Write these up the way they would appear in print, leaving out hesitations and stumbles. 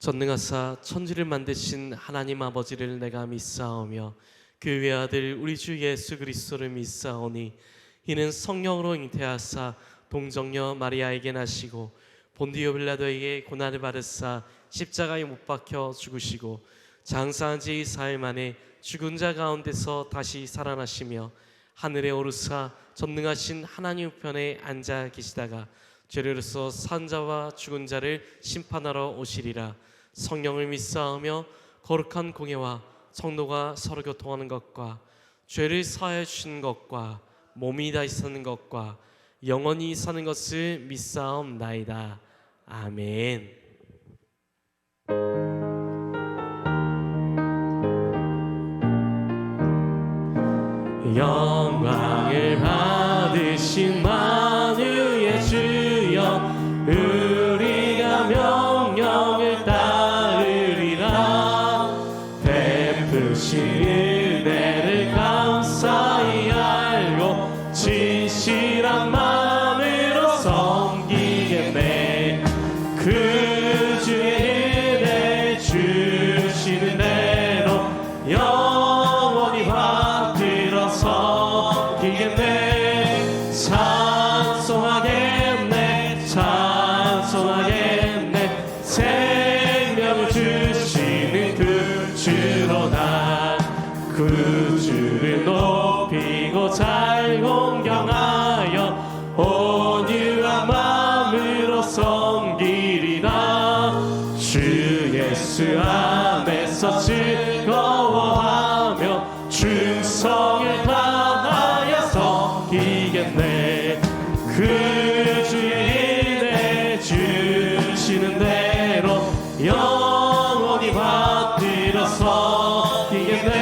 전능하사 천지를 만드신 하나님 아버지를 내가 믿사오며 그 외아들 우리 주 예수 그리스도를 믿사오니 이는 성령으로 잉태하사 동정녀 마리아에게 나시고 본디오 빌라도에게 고난을 받으사 십자가에 못 박혀 죽으시고 장사한 지 4일 만에 죽은 자 가운데서 다시 살아나시며 하늘에 오르사 전능하신 하나님 우편에 앉아 계시다가 죄로서 산 자와 죽은 자를 심판하러 오시리라. 성령을 믿사오며 거룩한 공예와 성도가 서로 교통하는 것과 죄를 사하여 주시는 것과 몸이 다시 사는 것과 영원히 사는 것을 믿사옵나이다. 아멘. 영광을 받으신 만유의 주여 우리가 명령을 따르리라. 베푸신 은혜를 감사히 알고 진실한 마음으로 섬기겠네. 그 주의 은혜 주시는 대로 영원히 받들어 섬기겠네. 찬송하겠네 찬송하겠네. 생명을 주시는 그 주로 난 그 주를 높이고 잘 공경하여 온유한 마음으로 섬기리라. 주 예수 안에서 즐거워하며 충성을 다하여 섬기겠네. 그 주의 은혜 주시는 대로 영원히 받들어 섬기겠네.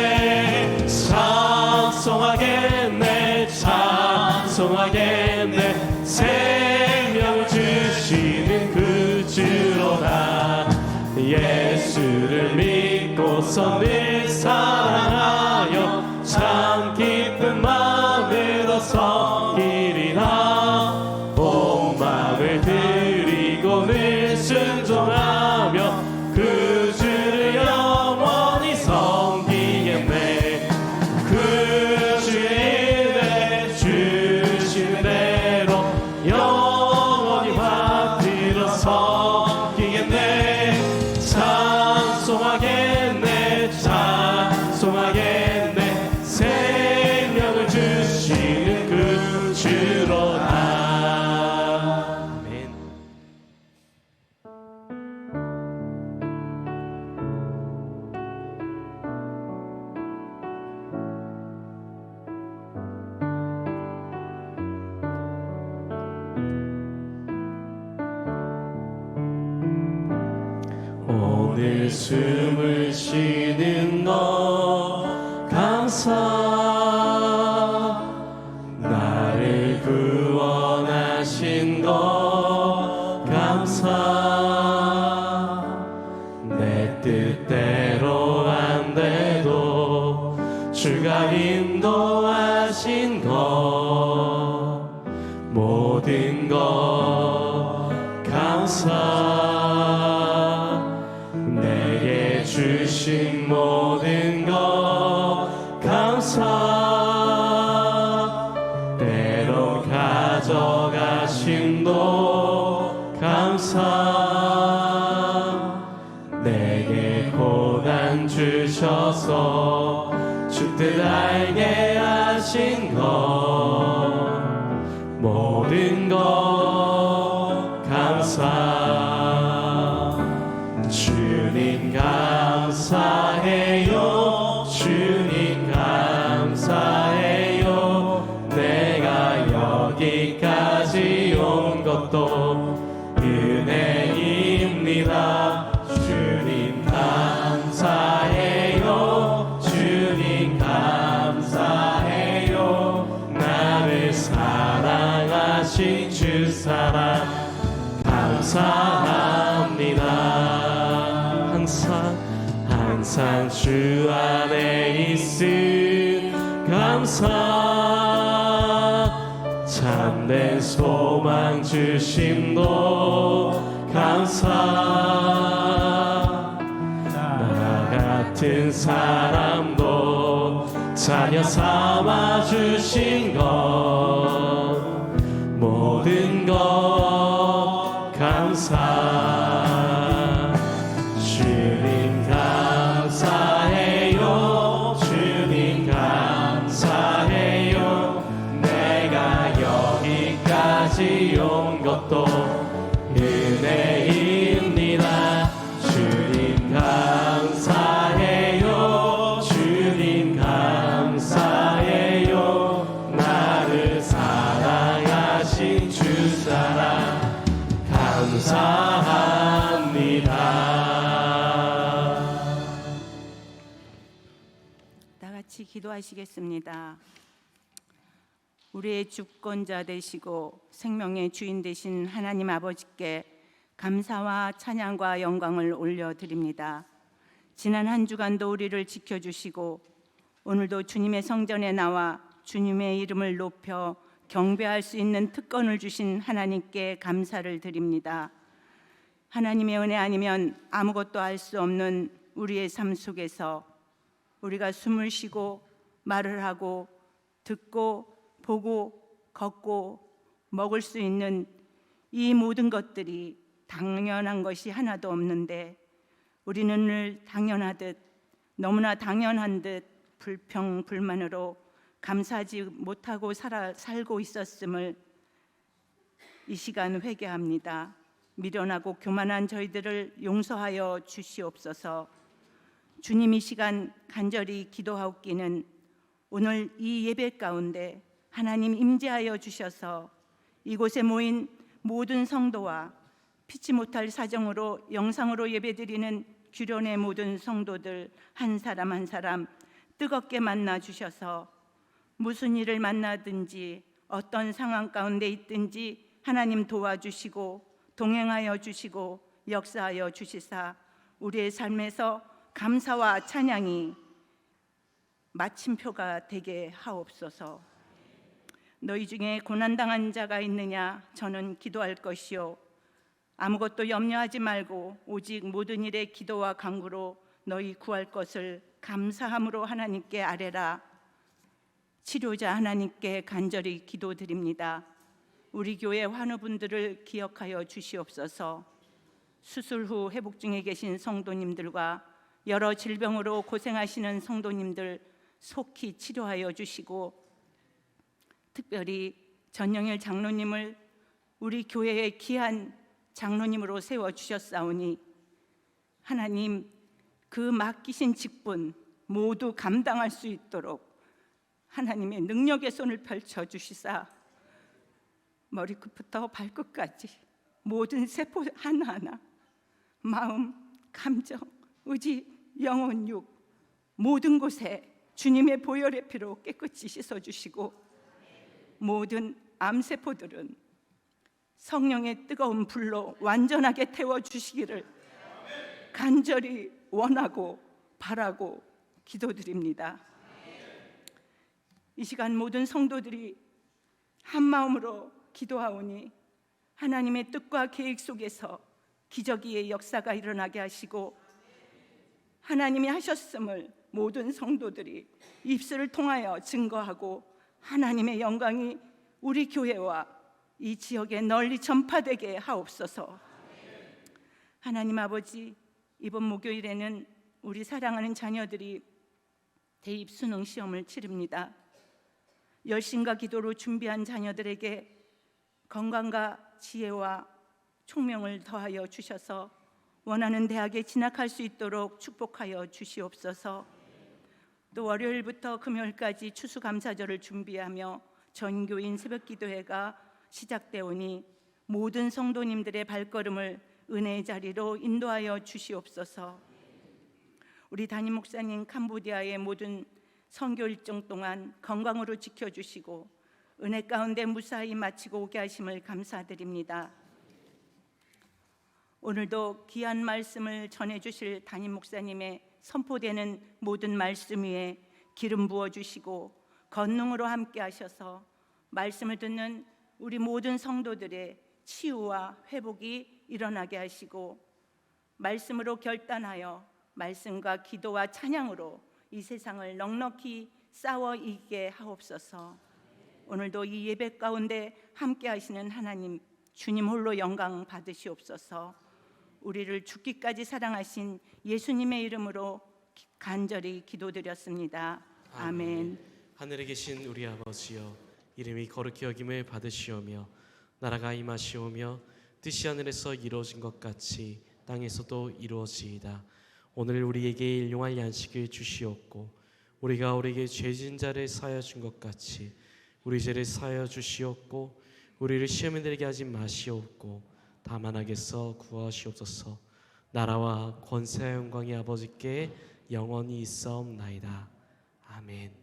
찬송하겠네 찬송하겠네. 생명을 주시는 그 주로 나 예수를 믿고서 늘 사랑하여 참 기쁜 마음으로 섬기리라. 온 마음을 드리고 늘 순종하며 그 주를 영원히 섬기겠네. 그 주의 은혜 주시는 대로 영원히 받들어 섬기겠네. 찬송하겠네 찬송하겠네. 생명을 주시는 그 주로다. 아멘. 오늘 숨을 쉬는 너 감사. 나를 구원하신 거 감사. 내 뜻대로 안 돼도 주가 인도하신 거 모든 거 감사. 내게 주신 모든 것 감사. 때로 가져가심도 감사. 내게 고난 주셔서 주 뜻 알게 하신 것 모든 것 감사. 주님 감사해요 주님 감사해요. 내가 여기까지 온 것도 은혜입니다. 주님 감사해요 주님 감사해요. 나를 사랑하신 주 사랑 감사합니다. 항상 주 안에 있음 감사. 참된 소망 주심도 감사. 같은 사람도 자녀 삼아 주신 것 모든 것 감사. 주님 감사해요. 주님 감사해요. 내가 여기까지 온 것도 은혜입니다. 주님 감사해요. 주님 감사해요. 나를 사랑하신 주사랑 감사합니다. 다 같이 기도하시겠습니다. 우리의 주권자 되시고 생명의 주인 되신 하나님 아버지께 감사와 찬양과 영광을 올려드립니다. 지난 한 주간도 우리를 지켜주시고 오늘도 주님의 성전에 나와 주님의 이름을 높여 경배할 수 있는 특권을 주신 하나님께 감사를 드립니다. 하나님의 은혜 아니면 아무것도 할 수 없는 우리의 삶 속에서 우리가 숨을 쉬고 말을 하고 듣고 보고 걷고 먹을 수 있는 이 모든 것들이 당연한 것이 하나도 없는데 우리는 늘 당연하듯 너무나 당연한 듯 불평불만으로 감사하지 못하고 살고 있었음을 이 시간 회개합니다. 미련하고 교만한 저희들을 용서하여 주시옵소서. 주님 이 시간 간절히 기도하옵기는 오늘 이 예배 가운데 하나님 임재하여 주셔서 이곳에 모인 모든 성도와 피치 못할 사정으로 영상으로 예배드리는 규련의 모든 성도들 한 사람 한 사람 뜨겁게 만나 주셔서 무슨 일을 만나든지 어떤 상황 가운데 있든지 하나님 도와주시고 동행하여 주시고 역사하여 주시사 우리의 삶에서 감사와 찬양이 마침표가 되게 하옵소서. 너희 중에 고난당한 자가 있느냐? 저는 기도할 것이요 아무것도 염려하지 말고 오직 모든 일에 기도와 간구로 너희 구할 것을 감사함으로 하나님께 아뢰라. 치료자 하나님께 간절히 기도드립니다. 우리 교회 환우분들을 기억하여 주시옵소서. 수술 후 회복 중에 계신 성도님들과 여러 질병으로 고생하시는 성도님들 속히 치료하여 주시고 특별히 전영일 장로님을 우리 교회의 귀한 장로님으로 세워주셨사오니 하나님 그 맡기신 직분 모두 감당할 수 있도록 하나님의 능력의 손을 펼쳐주시사 머리끝부터 발끝까지 모든 세포 하나하나 마음, 감정, 의지, 영혼, 육 모든 곳에 주님의 보혈의 피로 깨끗이 씻어주시고 모든 암세포들은 성령의 뜨거운 불로 완전하게 태워주시기를 간절히 원하고 바라고 기도드립니다. 이 시간 모든 성도들이 한 마음으로 기도하오니 하나님의 뜻과 계획 속에서 기적의 역사가 일어나게 하시고 하나님이 하셨음을 모든 성도들이 입술을 통하여 증거하고 하나님의 영광이 우리 교회와 이 지역에 널리 전파되게 하옵소서. 하나님 아버지, 이번 목요일에는 우리 사랑하는 자녀들이 대입 수능 시험을 치릅니다. 열심과 기도로 준비한 자녀들에게 건강과 지혜와 총명을 더하여 주셔서 원하는 대학에 진학할 수 있도록 축복하여 주시옵소서. 또 월요일부터 금요일까지 추수감사절을 준비하며 전교인 새벽기도회가 시작되오니 모든 성도님들의 발걸음을 은혜의 자리로 인도하여 주시옵소서. 우리 담임 목사님 캄보디아의 모든 선교 일정 동안 건강으로 지켜주시고 은혜 가운데 무사히 마치고 오게 하심을 감사드립니다. 오늘도 귀한 말씀을 전해주실 담임 목사님의 선포되는 모든 말씀 위에 기름 부어주시고 권능으로 함께 하셔서 말씀을 듣는 우리 모든 성도들의 치유와 회복이 일어나게 하시고 말씀으로 결단하여 말씀과 기도와 찬양으로 이 세상을 넉넉히 싸워 이기게 하옵소서. 오늘도 이 예배 가운데 함께 하시는 하나님 주님 홀로 영광 받으시옵소서. 우리를 죽기까지 사랑하신 예수님의 이름으로 간절히 기도드렸습니다. 아멘. 하늘에 계신 우리 아버지여, 이름이 거룩히 여김을 받으시오며 나라가 임하시오며 뜻이 하늘에서 이루어진 것 같이 땅에서도 이루어지이다. 오늘 우리에게 일용할 양식을 주시옵고 우리가 우리에게 죄진 자를 사하여 준 것 같이 우리 죄를 사하여 주시옵고 우리를 시험에 들게 하지 마시옵고 다만 악에서 구하시옵소서. 나라와 권세와 영광이 아버지께 영원히 있사옵나이다. 아멘.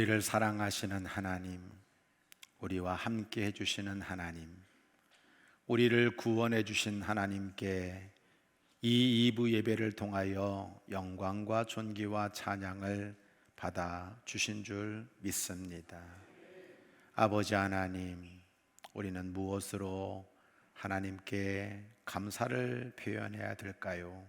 우리를 사랑하시는 하나님, 우리와 함께 해주시는 하나님, 우리를 구원해 주신 하나님께 이 2부 예배를 통하여 영광과 존귀와 찬양을 받아 주신 줄 믿습니다. 아버지 하나님, 우리는 무엇으로 하나님께 감사를 표현해야 될까요?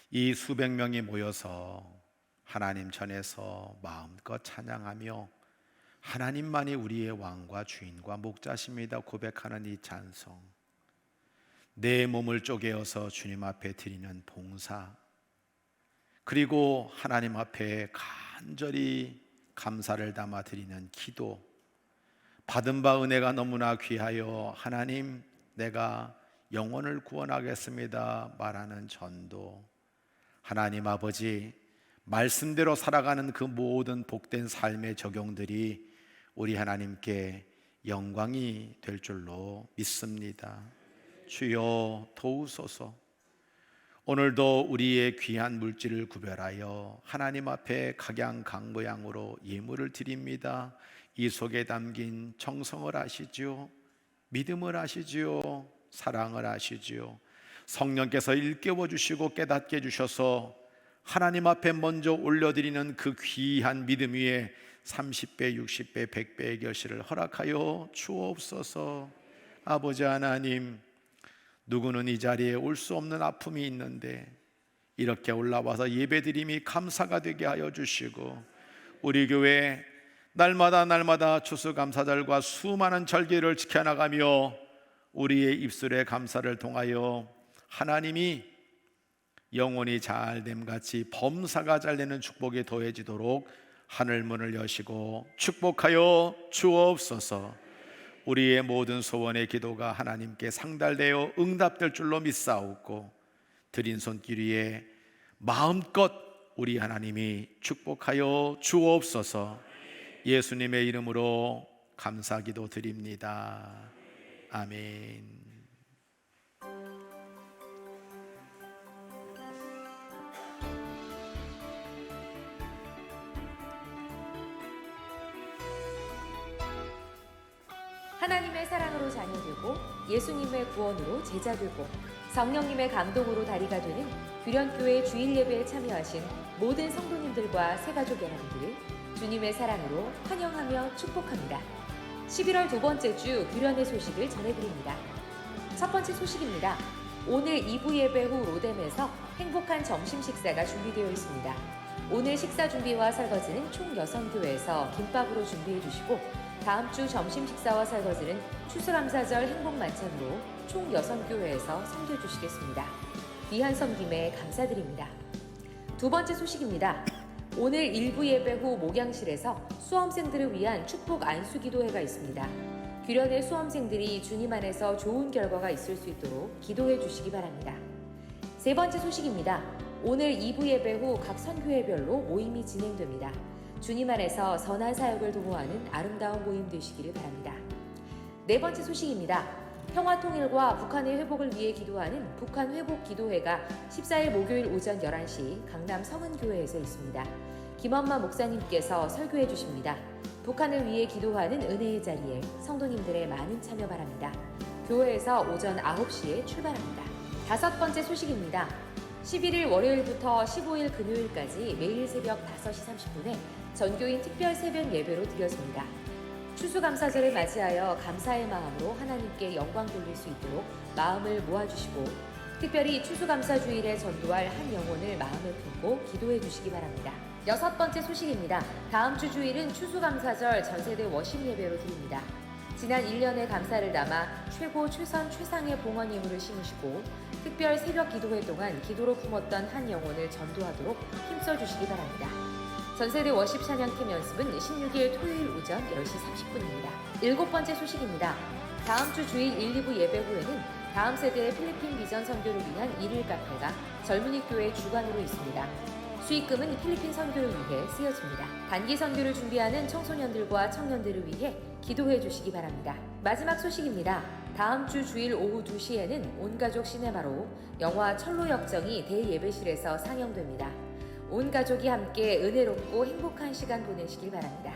이 수백 명이 모여서 하나님 전에서 마음껏 찬양하며 하나님만이 우리의 왕과 주인과 목자십니다 고백하는 이 찬송, 내 몸을 쪼개어서 주님 앞에 드리는 봉사, 그리고 하나님 앞에 간절히 감사를 담아 드리는 기도, 받은 바 은혜가 너무나 귀하여 하나님 내가 영혼을 구원하겠습니다 말하는 전도, 하나님 아버지 말씀대로 살아가는 그 모든 복된 삶의 적용들이 우리 하나님께 영광이 될 줄로 믿습니다. 주여 도우소서. 오늘도 우리의 귀한 물질을 구별하여 하나님 앞에 각양각모양으로 예물을 드립니다. 이 속에 담긴 정성을 아시지요, 믿음을 아시지요, 사랑을 아시지요. 성령께서 일깨워 주시고 깨닫게 해주셔서 하나님 앞에 먼저 올려드리는 그 귀한 믿음 위에 30배, 60배, 100배의 결실을 허락하여 주옵소서. 아버지 하나님, 누구는 이 자리에 올 수 없는 아픔이 있는데 이렇게 올라와서 예배드림이 감사가 되게 하여 주시고, 우리 교회 날마다 추수감사절과 수많은 절기를 지켜나가며 우리의 입술의 감사를 통하여 하나님이 영혼이 잘됨같이 범사가 잘되는 축복이 더해지도록 하늘문을 여시고 축복하여 주옵소서. 우리의 모든 소원의 기도가 하나님께 상달되어 응답될 줄로 믿사옵고, 드린 손길 위에 마음껏 우리 하나님이 축복하여 주옵소서. 예수님의 이름으로 감사기도 드립니다. 아멘. 하나님의 사랑으로 자녀되고 예수님의 구원으로 제자되고 성령님의 감동으로 다리가 되는 규련교회 주일 예배에 참여하신 모든 성도님들과 새가족 여러분들을 주님의 사랑으로 환영하며 축복합니다. 11월 두 번째 주 규련의 소식을 전해드립니다. 첫 번째 소식입니다. 오늘 2부 예배 후 로뎀에서 행복한 점심 식사가 준비되어 있습니다. 오늘 식사 준비와 설거지는 총 6교회에서 김밥으로 준비해 주시고, 다음 주 점심 식사와 설거지는 추수감사절 행복만찬으로 총 6교회에서 섬겨주시겠습니다. 귀한 섬김에 감사드립니다. 두 번째 소식입니다. 오늘 1부 예배 후 목양실에서 수험생들을 위한 축복 안수기도회가 있습니다. 규련의 수험생들이 주님 안에서 좋은 결과가 있을 수 있도록 기도해 주시기 바랍니다. 세 번째 소식입니다. 오늘 2부 예배 후 각 선교회별로 모임이 진행됩니다. 주님 안에서 선한 사역을 도모하는 아름다운 모임 되시기를 바랍니다. 네 번째 소식입니다. 평화통일과 북한의 회복을 위해 기도하는 북한회복기도회가 14일 목요일 오전 11시 강남 성은교회에서 있습니다. 김엄마 목사님께서 설교해 주십니다. 북한을 위해 기도하는 은혜의 자리에 성도님들의 많은 참여 바랍니다. 교회에서 오전 9시에 출발합니다. 다섯 번째 소식입니다. 11일 월요일부터 15일 금요일까지 매일 새벽 5시 30분에 전교인 특별 새벽 예배로 드려집니다. 추수감사절을 맞이하여 감사의 마음으로 하나님께 영광 돌릴 수 있도록 마음을 모아주시고, 특별히 추수감사주일에 전도할 한 영혼을 마음에 품고 기도해 주시기 바랍니다. 여섯 번째 소식입니다. 다음 주 주일은 추수감사절 전세대 워십 예배로 드립니다. 지난 1년의 감사를 담아 최고 최선 최상의 봉헌 예물을 심으시고, 특별 새벽 기도회 동안 기도로 품었던 한 영혼을 전도하도록 힘써 주시기 바랍니다. 전세대 워십 찬양팀 연습은 16일 토요일 오전 10시 30분입니다. 일곱 번째 소식입니다. 다음 주 주일 1, 2부 예배 후에는 다음 세대의 필리핀 비전 선교를 위한 일일 카페가 젊은이 교회 주관으로 있습니다. 수익금은 필리핀 선교를 위해 쓰여집니다. 단기 선교를 준비하는 청소년들과 청년들을 위해 기도해 주시기 바랍니다. 마지막 소식입니다. 다음 주 주일 오후 2시에는 온가족 시네마로 영화 철로역정이 대예배실에서 상영됩니다. 온 가족이 함께 은혜롭고 행복한 시간 보내시길 바랍니다.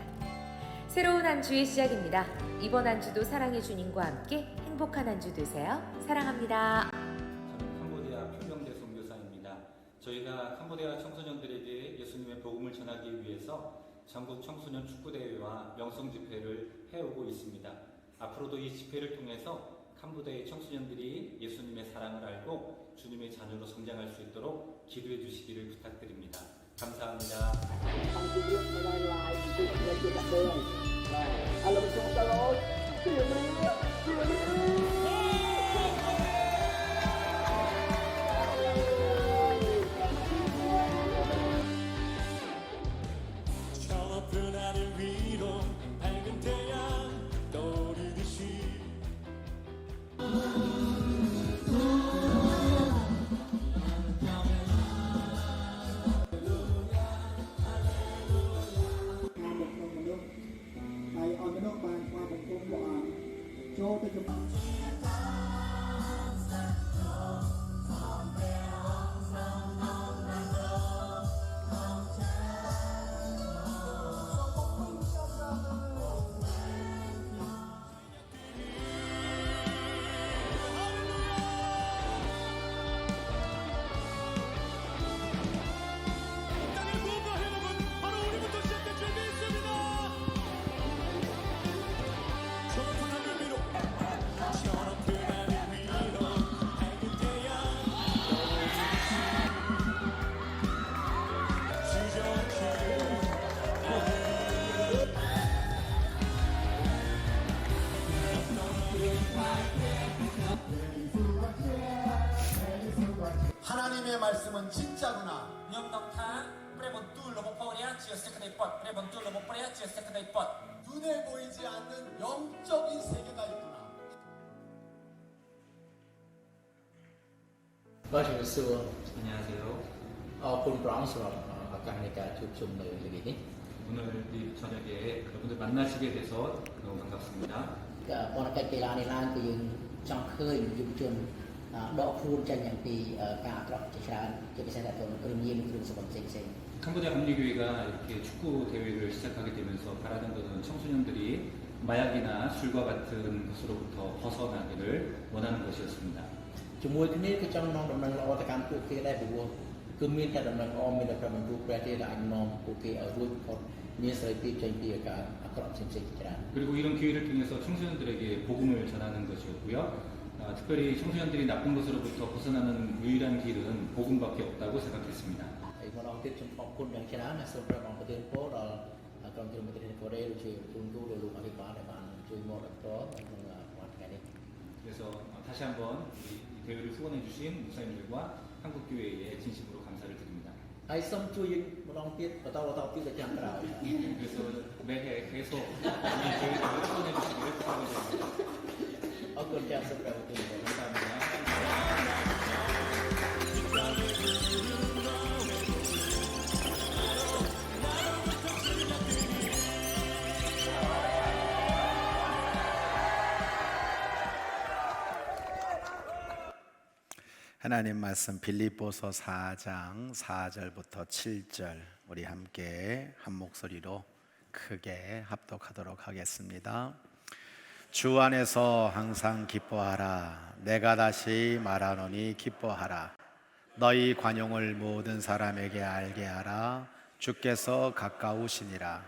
새로운 한 주의 시작입니다. 이번 한 주도 사랑의 주님과 함께 행복한 한 주 되세요. 사랑합니다. 저는 캄보디아 표명대 선교사입니다. 저희가 캄보디아 청소년들에게 예수님의 복음을 전하기 위해서 전국 청소년 축구대회와 명성 집회를 해오고 있습니다. 앞으로도 이 집회를 통해서 캄보디아의 청소년들이 예수님의 사랑을 알고 주님의 자녀로 성장할 수 있도록 기도해 주시기를 부탁드립니다. 감사합니다. 펴놓은 하늘 위로 밝은 태양 떠오르듯이 땅을 구원과 회복은 바로 우리부터 시작될 줄 믿습니다. 펴놓은 하늘 위로 펴놓은 하늘 위로 밝은 태양 떠오르듯이 주저앉히는 하나님의 말씀은 진짜구나. 눈에 보이지 않는 영적인 세계가 있구나. បាទជំរាបសួរ 안녕하세요. អរគុណព្រះអង្គសម្រាប់ឱកាសនៃការជួបជុំនៅថ្ងៃនេះ 오늘 이 저녁에 여러분들 만나시게 돼서 너무 반갑습니다. ក៏បនកិច្ចកីឡានេះឡើងគឺយើងចង់ឃើញយុវជនដកខ្លួនចេញយ៉ាងពីការអាក្រក់ជាច្រើនជាពិសេសទៅនឹងគ្រឿងញៀនគ្រឿងសង្វឹងផ្សេងៗ 캄보디아 감리교회가 이렇게 축구 대회를 시작하게 되면서 바라던 것은 청소년들이 마약이나 술과 같은 것으로부터 벗어나기를 원하는 것이었습니다. ជាមួយគ្នាគឺចង់នាំដំណឹងល្អទៅកាន់ពួកគេដែរព្រោះគឺមានតែដំណឹងល្អមានតែប្រមិនរូបព្រះទេដែលអាចនាំពួកគេឲ្យរួចផុតមានសេរីភាពចេញពីការអាក្រក់ផ្សេងៗជាច្រើន 그리고 이런 기회를 통해서 청소년들에게 복음을 전하는 것이었고요. 특별히 청소년들이 나쁜 것으로부터 벗어나는 유일한 길은 복음밖에 없다고 생각했습니다. ហើយម្ដងទៀតខ្ញុំអរគុណយ៉ាងច្រើនដែលសូមព្រះអង្គប្រទានពរដល់ក្រុមជំនុំប្រទេសកូរ៉េដូចជាគុណគ្រូឬលោកអភិបាលដែលបានជួយមកដល់តក្នុងថ្ងៃនេះ 그래서 다시 한번 이 대회를 후원해 주신 목사님들과 한국교회에 진심으로 감사를 드립니다. ហើយសូមជួយយើងម្ដងទៀតបន្តទៀតទៅចាំក្រោយ 그래서 매해 계속 이 대회를 후원해 주시기를 부탁드립니다. អរគុណចាស់សូមព្រះអង្គ 감사합니다. 하나님 말씀 빌립보서 4장 4절부터 7절 우리 함께 한 목소리로 크게 합독하도록 하겠습니다. 주 안에서 항상 기뻐하라. 내가 다시 말하노니 기뻐하라. 너희 관용을 모든 사람에게 알게 하라. 주께서 가까우시니라.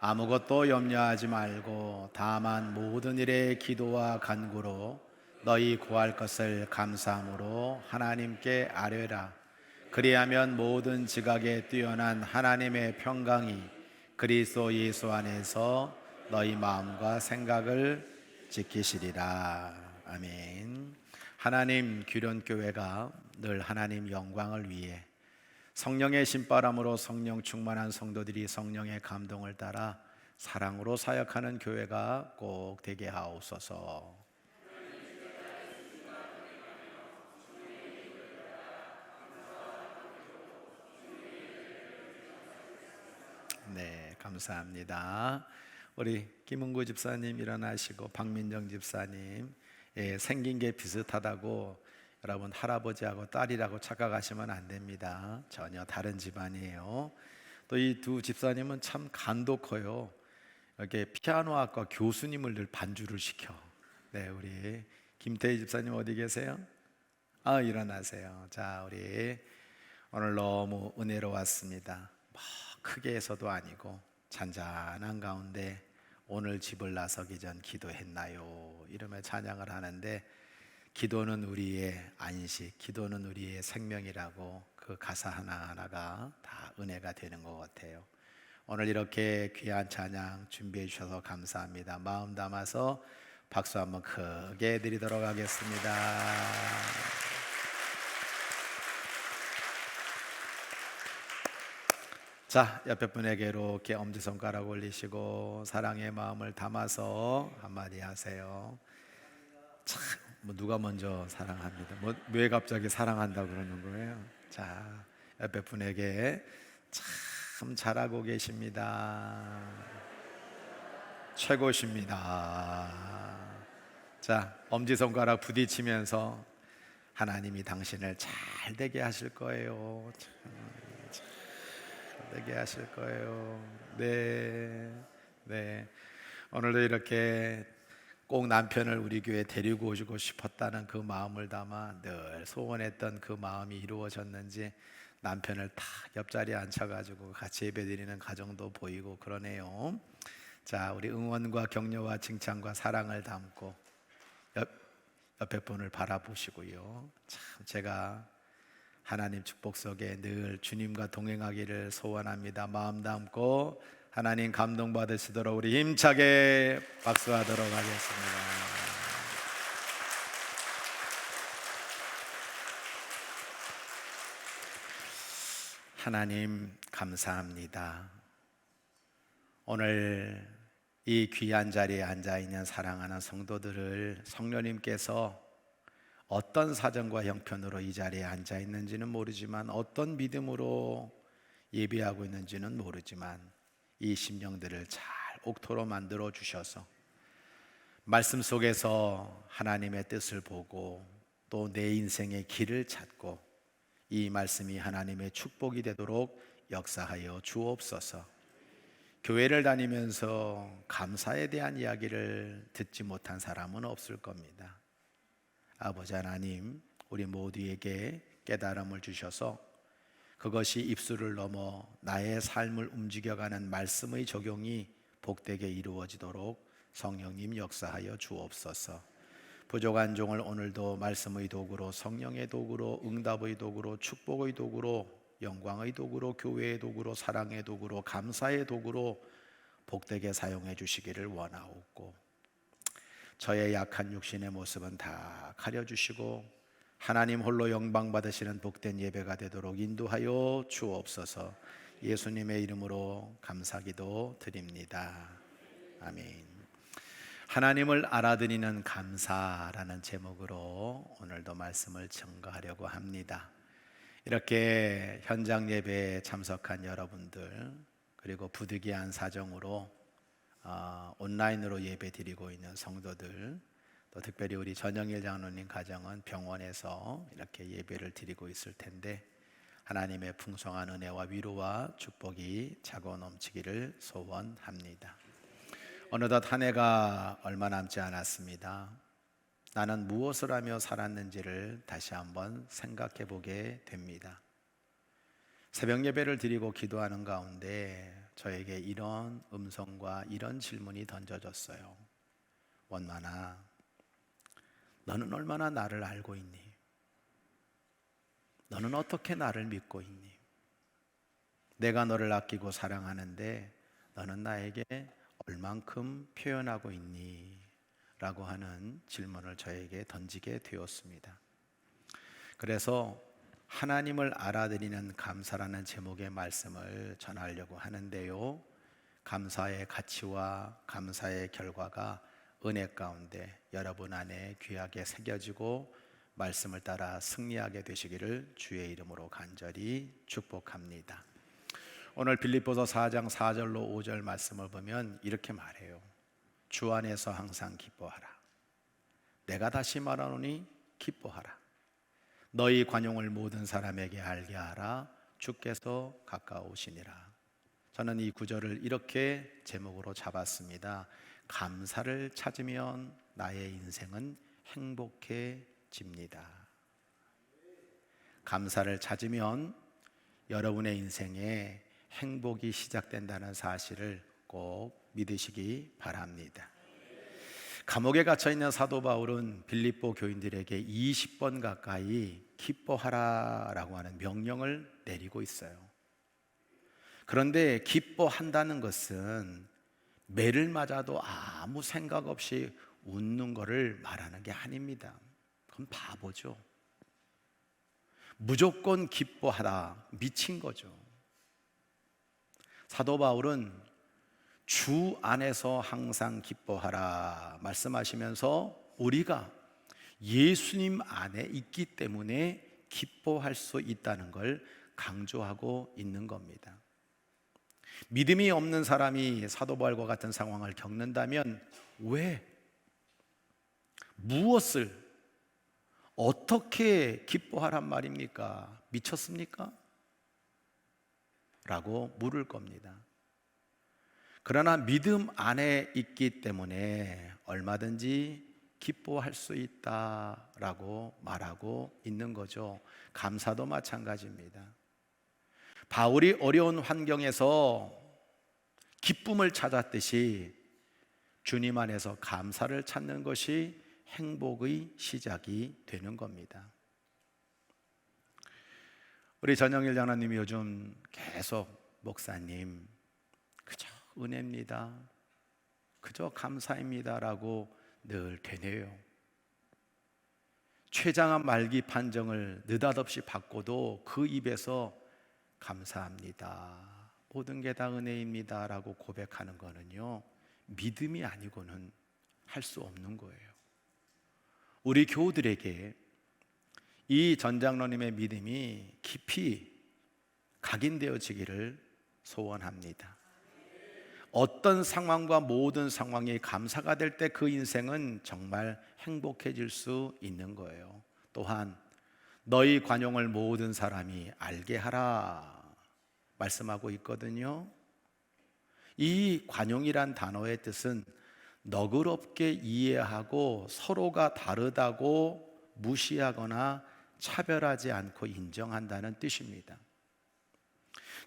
아무것도 염려하지 말고 다만 모든 일에 기도와 간구로 너희 구할 것을 감사함으로 하나님께 아뢰라. 그리하면 모든 지각에 뛰어난 하나님의 평강이 그리스도 예수 안에서 너희 마음과 생각을 지키시리라. 아멘. 하나님 규련교회가 늘 하나님 영광을 위해 성령의 신바람으로 성령 충만한 성도들이 성령의 감동을 따라 사랑으로 사역하는 교회가 꼭 되게 하옵소서. 네, 감사합니다. 우리 김은구 집사님 일어나시고 박민정 집사님 생긴 게 비슷하다고 여러분 할아버지하고 딸이라고 착각하시면 안 됩니다. 전혀 다른 집안이에요. 또 이 두 집사님은 참 간도 커요. 이렇게 피아노학과 교수님을 늘 반주를 시켜. 네, 우리 김태희 집사님 어디 계세요? 일어나세요. 자, 우리 오늘 너무 은혜로웠습니다. 뭐 크게 해서도 아니고 잔잔한 가운데 오늘 집을 나서기 전 기도했나요? 이러며 찬양을 하는데, 기도는 우리의 안식, 기도는 우리의 생명이라고 그 가사 하나하나가 다 은혜가 되는 것 같아요. 오늘 이렇게 귀한 찬양 준비해 주셔서 감사합니다. 마음 담아서 박수 한번 크게 드리도록 하겠습니다. 자, 옆에 분에게 이렇게 엄지손가락 올리시고 사랑의 마음을 담아서 한마디 하세요. 참, 누가 먼저 사랑합니다. 왜 갑자기 사랑한다고 그러는 거예요? 자, 옆에 분에게 참 잘하고 계십니다. 최고십니다. 자, 엄지손가락 부딪히면서 하나님이 당신을 잘 되게 하실 거예요. 잘 되게 하실 거예요. 네. 오늘도 이렇게 꼭 남편을 우리 교회에 데리고 오시고 싶었다는 그 마음을 담아 늘 소원했던 그 마음이 이루어졌는지 남편을 딱 옆자리에 앉혀가지고 같이 예배드리는 가정도 보이고 그러네요. 자, 우리 응원과 격려와 칭찬과 사랑을 담고 옆에 분을 바라보시고요. 참, 제가 하나님 축복 속에 늘 주님과 동행하기를 소원합니다. 마음 담고 하나님 감동 받으시도록 우리 힘차게 박수하도록 하겠습니다. 하나님 감사합니다. 오늘 이 귀한 자리에 앉아 있는 사랑하는 성도들을 성령님께서 어떤 사정과 형편으로 이 자리에 앉아 있는지는 모르지만, 어떤 믿음으로 예배하고 있는지는 모르지만, 이 심령들을 잘 옥토로 만들어 주셔서 말씀 속에서 하나님의 뜻을 보고 또 내 인생의 길을 찾고 이 말씀이 하나님의 축복이 되도록 역사하여 주옵소서. 교회를 다니면서 감사에 대한 이야기를 듣지 못한 사람은 없을 겁니다. 아버지 하나님, 우리 모두에게 깨달음을 주셔서 그것이 입술을 넘어 나의 삶을 움직여가는 말씀의 적용이 복되게 이루어지도록 성령님 역사하여 주옵소서. 부족한 종을 오늘도 말씀의 도구로, 성령의 도구로, 응답의 도구로, 축복의 도구로, 영광의 도구로, 교회의 도구로, 사랑의 도구로, 감사의 도구로 복되게 사용해 주시기를 원하옵고, 저의 약한 육신의 모습은 다 가려주시고 하나님 홀로 영광 받으시는 복된 예배가 되도록 인도하여 주옵소서. 예수님의 이름으로 감사기도 드립니다. 아멘. 하나님을 알아드리는 감사라는 제목으로 오늘도 말씀을 증거하려고 합니다. 이렇게 현장 예배에 참석한 여러분들, 그리고 부득이한 사정으로 온라인으로 예배 드리고 있는 성도들, 또 특별히 우리 전영일 장로님 가정은 병원에서 이렇게 예배를 드리고 있을 텐데, 하나님의 풍성한 은혜와 위로와 축복이 차고 넘치기를 소원합니다. 어느덧 한 해가 얼마 남지 않았습니다. 나는 무엇을 하며 살았는지를 다시 한번 생각해 보게 됩니다. 새벽 예배를 드리고 기도하는 가운데 저에게 이런 음성과 이런 질문이 던져졌어요. 원만아, 너는 얼마나 나를 알고 있니? 너는 어떻게 나를 믿고 있니? 내가 너를 아끼고 사랑하는데 너는 나에게 얼만큼 표현하고 있니? 라고 하는 질문을 저에게 던지게 되었습니다. 그래서 하나님을 알아드리는 감사라는 제목의 말씀을 전하려고 하는데요, 감사의 가치와 감사의 결과가 은혜 가운데 여러분 안에 귀하게 새겨지고 말씀을 따라 승리하게 되시기를 주의 이름으로 간절히 축복합니다. 오늘 빌립보서 4장 4절로 5절 말씀을 보면 이렇게 말해요. 주 안에서 항상 기뻐하라. 내가 다시 말하노니 기뻐하라. 너희 관용을 모든 사람에게 알게 하라. 주께서 가까우시니라. 저는 이 구절을 이렇게 제목으로 잡았습니다. 감사를 찾으면 나의 인생은 행복해집니다. 감사를 찾으면 여러분의 인생에 행복이 시작된다는 사실을 꼭 믿으시기 바랍니다. 감옥에 갇혀 있는 사도 바울은 빌립보 교인들에게 20번 가까이 기뻐하라라고 하는 명령을 내리고 있어요. 그런데 기뻐한다는 것은 매를 맞아도 아무 생각 없이 웃는 것을 말하는 게 아닙니다. 그건 바보죠. 무조건 기뻐하라, 미친 거죠. 사도 바울은 주 안에서 항상 기뻐하라 말씀하시면서 우리가 예수님 안에 있기 때문에 기뻐할 수 있다는 걸 강조하고 있는 겁니다. 믿음이 없는 사람이 사도 바울과 같은 상황을 겪는다면 왜? 무엇을? 어떻게 기뻐하란 말입니까? 미쳤습니까? 라고 물을 겁니다. 그러나 믿음 안에 있기 때문에 얼마든지 기뻐할 수 있다라고 말하고 있는 거죠. 감사도 마찬가지입니다. 바울이 어려운 환경에서 기쁨을 찾았듯이 주님 안에서 감사를 찾는 것이 행복의 시작이 되는 겁니다. 우리 전영일 장로님이 요즘 계속 목사님 그저 은혜입니다, 그저 감사입니다라고 늘 되뇌요. 최장한 말기 판정을 느닷없이 받고도 그 입에서 감사합니다, 모든 게 다 은혜입니다라고 고백하는 거는요, 믿음이 아니고는 할 수 없는 거예요. 우리 교우들에게 이 전장로님의 믿음이 깊이 각인되어지기를 소원합니다. 어떤 상황과 모든 상황이 감사가 될 때 그 인생은 정말 행복해질 수 있는 거예요. 또한 너희 관용을 모든 사람이 알게 하라 말씀하고 있거든요. 이 관용이란 단어의 뜻은 너그럽게 이해하고 서로가 다르다고 무시하거나 차별하지 않고 인정한다는 뜻입니다.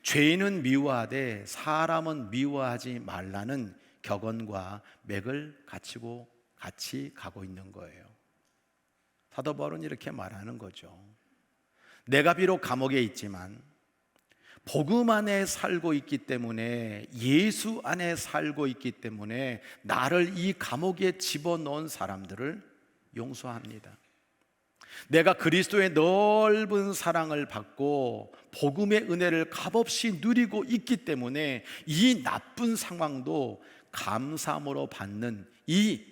죄인은 미워하되 사람은 미워하지 말라는 격언과 맥을 같이 가고 있는 거예요. 사도 바울은 이렇게 말하는 거죠. 내가 비록 감옥에 있지만 복음 안에 살고 있기 때문에, 예수 안에 살고 있기 때문에 나를 이 감옥에 집어넣은 사람들을 용서합니다. 내가 그리스도의 넓은 사랑을 받고 복음의 은혜를 값없이 누리고 있기 때문에 이 나쁜 상황도 감사함으로 받는 이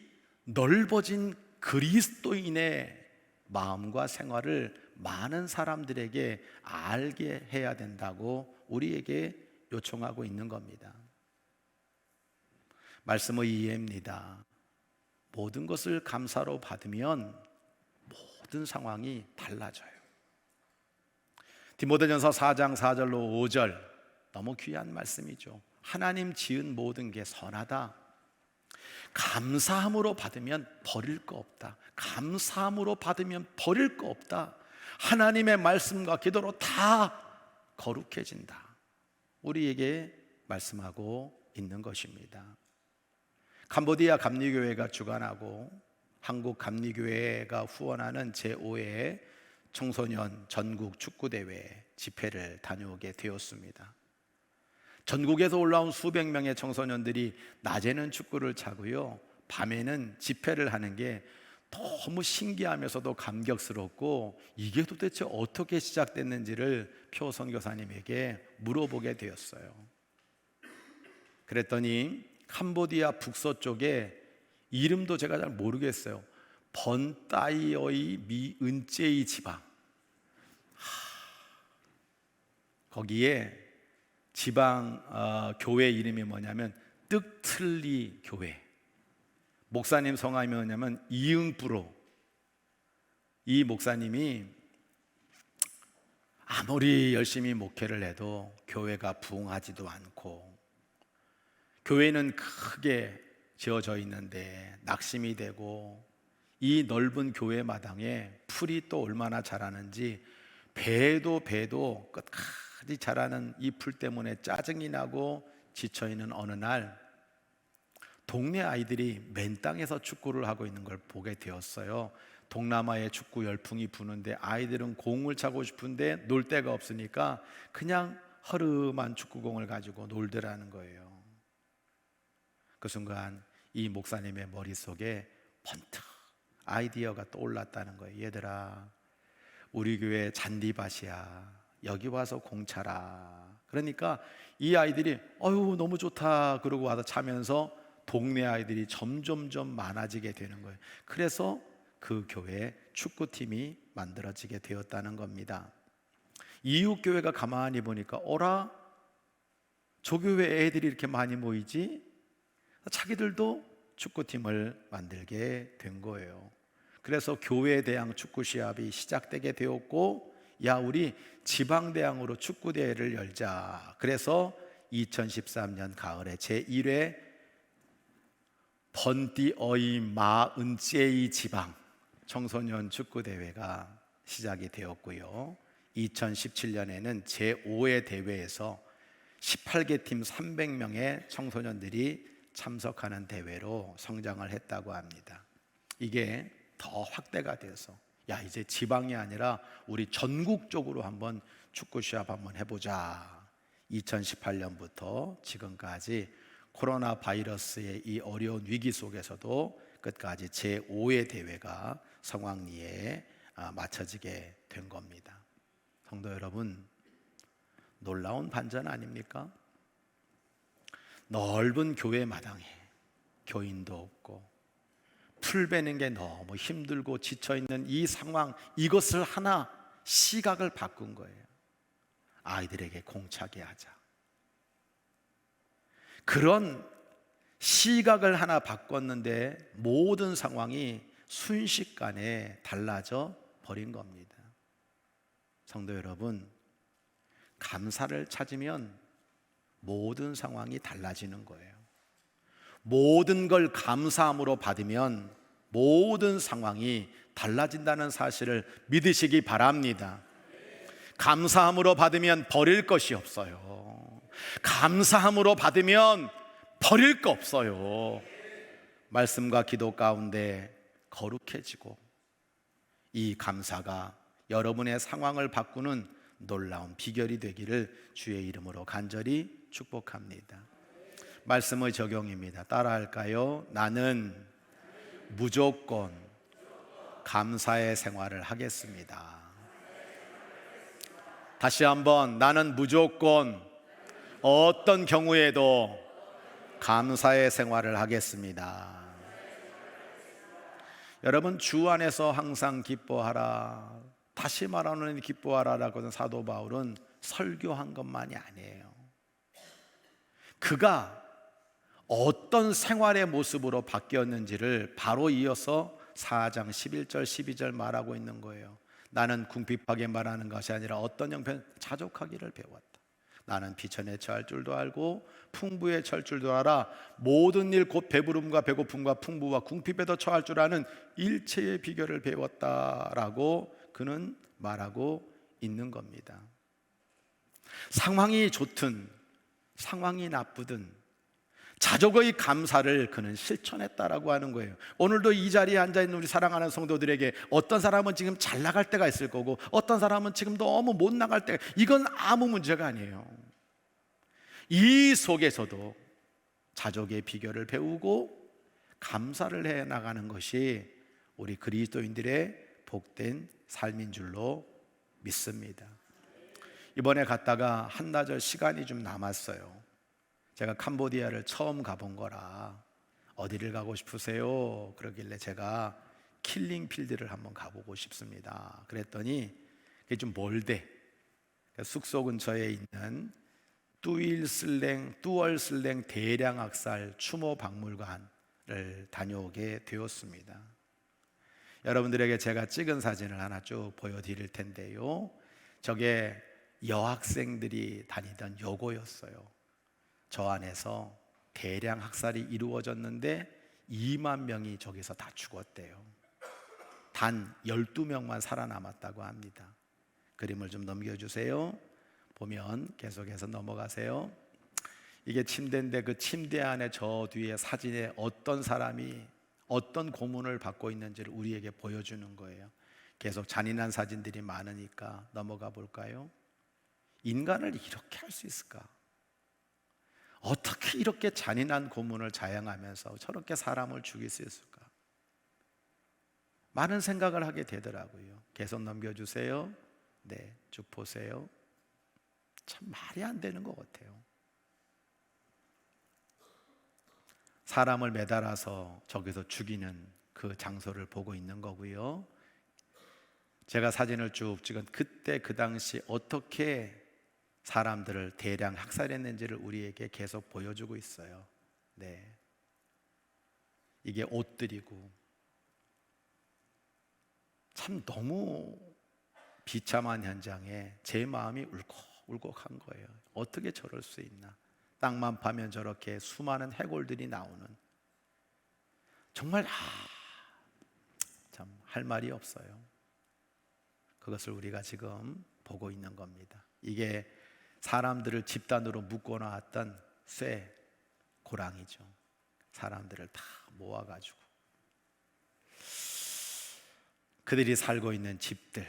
넓어진 그리스도인의 마음과 생활을 많은 사람들에게 알게 해야 된다고 우리에게 요청하고 있는 겁니다. 말씀의 이해입니다. 모든 것을 감사로 받으면 모든 상황이 달라져요. 디모데전서 4장 4절로 5절 너무 귀한 말씀이죠. 하나님 지은 모든 게 선하다. 감사함으로 받으면 버릴 거 없다. 감사함으로 받으면 버릴 거 없다. 하나님의 말씀과 기도로 다 거룩해진다. 우리에게 말씀하고 있는 것입니다. 캄보디아 감리교회가 주관하고 한국 감리교회가 후원하는 제5회 청소년 전국 축구대회 집회를 다녀오게 되었습니다. 전국에서 올라온 수백 명의 청소년들이 낮에는 축구를 차고요, 밤에는 집회를 하는 게 너무 신기하면서도 감격스럽고 이게 도대체 어떻게 시작됐는지를 표 선교사님에게 물어보게 되었어요. 그랬더니 캄보디아 북서쪽에 이름도 제가 잘 모르겠어요. 번따이어의 미은제이 지방, 거기에 지방 교회 이름이 뭐냐면 뜻틀리 교회, 목사님 성함이 뭐냐면 이응프로. 이 목사님이 아무리 열심히 목회를 해도 교회가 부흥하지도 않고, 교회는 크게 지어져 있는데 낙심이 되고, 이 넓은 교회 마당에 풀이 또 얼마나 자라는지 배도 끝까지 자라는 이 풀 때문에 짜증이 나고 지쳐있는 어느 날, 동네 아이들이 맨 땅에서 축구를 하고 있는 걸 보게 되었어요. 동남아에 축구 열풍이 부는데 아이들은 공을 차고 싶은데 놀 데가 없으니까 그냥 허름한 축구공을 가지고 놀더라는 거예요. 그 순간 이 목사님의 머릿속에 번뜩 아이디어가 떠올랐다는 거예요. 얘들아, 우리 교회 잔디밭이야. 여기 와서 공 차라. 그러니까 이 아이들이 어휴 너무 좋다 그러고 와서 차면서 동네 아이들이 점점점 많아지게 되는 거예요. 그래서 그 교회에 축구팀이 만들어지게 되었다는 겁니다. 이웃 교회가 가만히 보니까 어라? 저 교회 애들이 이렇게 많이 모이지? 자기들도 축구팀을 만들게 된 거예요. 그래서 교회 대항 축구 시합이 시작되게 되었고, 야 우리 지방 대항으로 축구 대회를 열자. 그래서 2013년 가을에 제1회 번디어이 마은제이 지방 청소년 축구 대회가 시작이 되었고요. 2017년에는 제5회 대회에서 18개 팀 300명의 청소년들이 참석하는 대회로 성장을 했다고 합니다. 이게 더 확대가 돼서 야 이제 지방이 아니라 우리 전국적으로 한번 축구 시합 한번 해보자. 2018년부터 지금까지 코로나 바이러스의 이 어려운 위기 속에서도 끝까지 제5회 대회가 성황리에 마쳐지게 된 겁니다. 성도 여러분, 놀라운 반전 아닙니까? 넓은 교회 마당에 교인도 없고 풀 베는 게 너무 힘들고 지쳐있는 이 상황, 이것을 하나 시각을 바꾼 거예요. 아이들에게 공차게 하자. 그런 시각을 하나 바꿨는데 모든 상황이 순식간에 달라져 버린 겁니다. 성도 여러분, 감사를 찾으면 모든 상황이 달라지는 거예요. 모든 걸 감사함으로 받으면 모든 상황이 달라진다는 사실을 믿으시기 바랍니다. 감사함으로 받으면 버릴 것이 없어요. 감사함으로 받으면 버릴 거 없어요. 말씀과 기도 가운데 거룩해지고 이 감사가 여러분의 상황을 바꾸는 놀라운 비결이 되기를 주의 이름으로 간절히 축복합니다. 말씀의 적용입니다. 따라할까요? 나는 무조건 감사의 생활을 하겠습니다. 다시 한번, 나는 무조건 어떤 경우에도 감사의 생활을 하겠습니다. 여러분, 주 안에서 항상 기뻐하라. 다시 말하는 기뻐하라라고 사도 바울은 설교한 것만이 아니에요. 그가 어떤 생활의 모습으로 바뀌었는지를 바로 이어서 4장 11절 12절 말하고 있는 거예요. 나는 궁핍하게 말하는 것이 아니라 어떤 형편 자족하기를 배웠다. 나는 비천에 처할 줄도 알고 풍부에 처할 줄도 알아. 모든 일 곧 배부름과 배고픔과 풍부와 궁핍에도 처할 줄 아는 일체의 비결을 배웠다라고 그는 말하고 있는 겁니다. 상황이 좋든 상황이 나쁘든 자족의 감사를 그는 실천했다라고 하는 거예요. 오늘도 이 자리에 앉아있는 우리 사랑하는 성도들에게 어떤 사람은 지금 잘 나갈 때가 있을 거고 어떤 사람은 지금 너무 못 나갈 때가, 이건 아무 문제가 아니에요. 이 속에서도 자족의 비결을 배우고 감사를 해 나가는 것이 우리 그리스도인들의 복된 삶인 줄로 믿습니다. 이번에 갔다가 한나절 시간이 좀 남았어요. 제가 캄보디아를 처음 가본 거라 어디를 가고 싶으세요? 그러길래 제가 킬링필드를 한번 가보고 싶습니다. 그랬더니 그게 좀 멀대. 숙소 근처에 있는 뚜얼슬랭 대량학살 추모 박물관을 다녀오게 되었습니다. 여러분들에게 제가 찍은 사진을 하나 쭉 보여드릴 텐데요. 저게 여학생들이 다니던 요고였어요. 저 안에서 대량 학살이 이루어졌는데 2만 명이 저기서 다 죽었대요. 단 12명만 살아남았다고 합니다. 그림을 좀 넘겨주세요. 보면 계속해서 넘어가세요. 이게 침대인데 그 침대 안에 저 뒤에 사진에 어떤 사람이 어떤 고문을 받고 있는지를 우리에게 보여주는 거예요. 계속 잔인한 사진들이 많으니까 넘어가 볼까요? 인간을 이렇게 할 수 있을까? 어떻게 이렇게 잔인한 고문을 자행하면서 저렇게 사람을 죽일 수 있을까? 많은 생각을 하게 되더라고요. 계속 넘겨주세요. 네, 쭉 보세요. 참 말이 안 되는 것 같아요. 사람을 매달아서 저기서 죽이는 그 장소를 보고 있는 거고요. 제가 사진을 쭉 찍은 그때 그 당시 어떻게 사람들을 대량 학살했는지를 우리에게 계속 보여주고 있어요. 네, 이게 옷들이고 참 너무 비참한 현장에 제 마음이 울컥울컥한 거예요. 어떻게 저럴 수 있나? 땅만 파면 저렇게 수많은 해골들이 나오는, 정말 참 할 말이 없어요. 그것을 우리가 지금 보고 있는 겁니다. 이게 사람들을 집단으로 묶어놨던 쇠 고랑이죠. 사람들을 다 모아가지고 그들이 살고 있는 집들,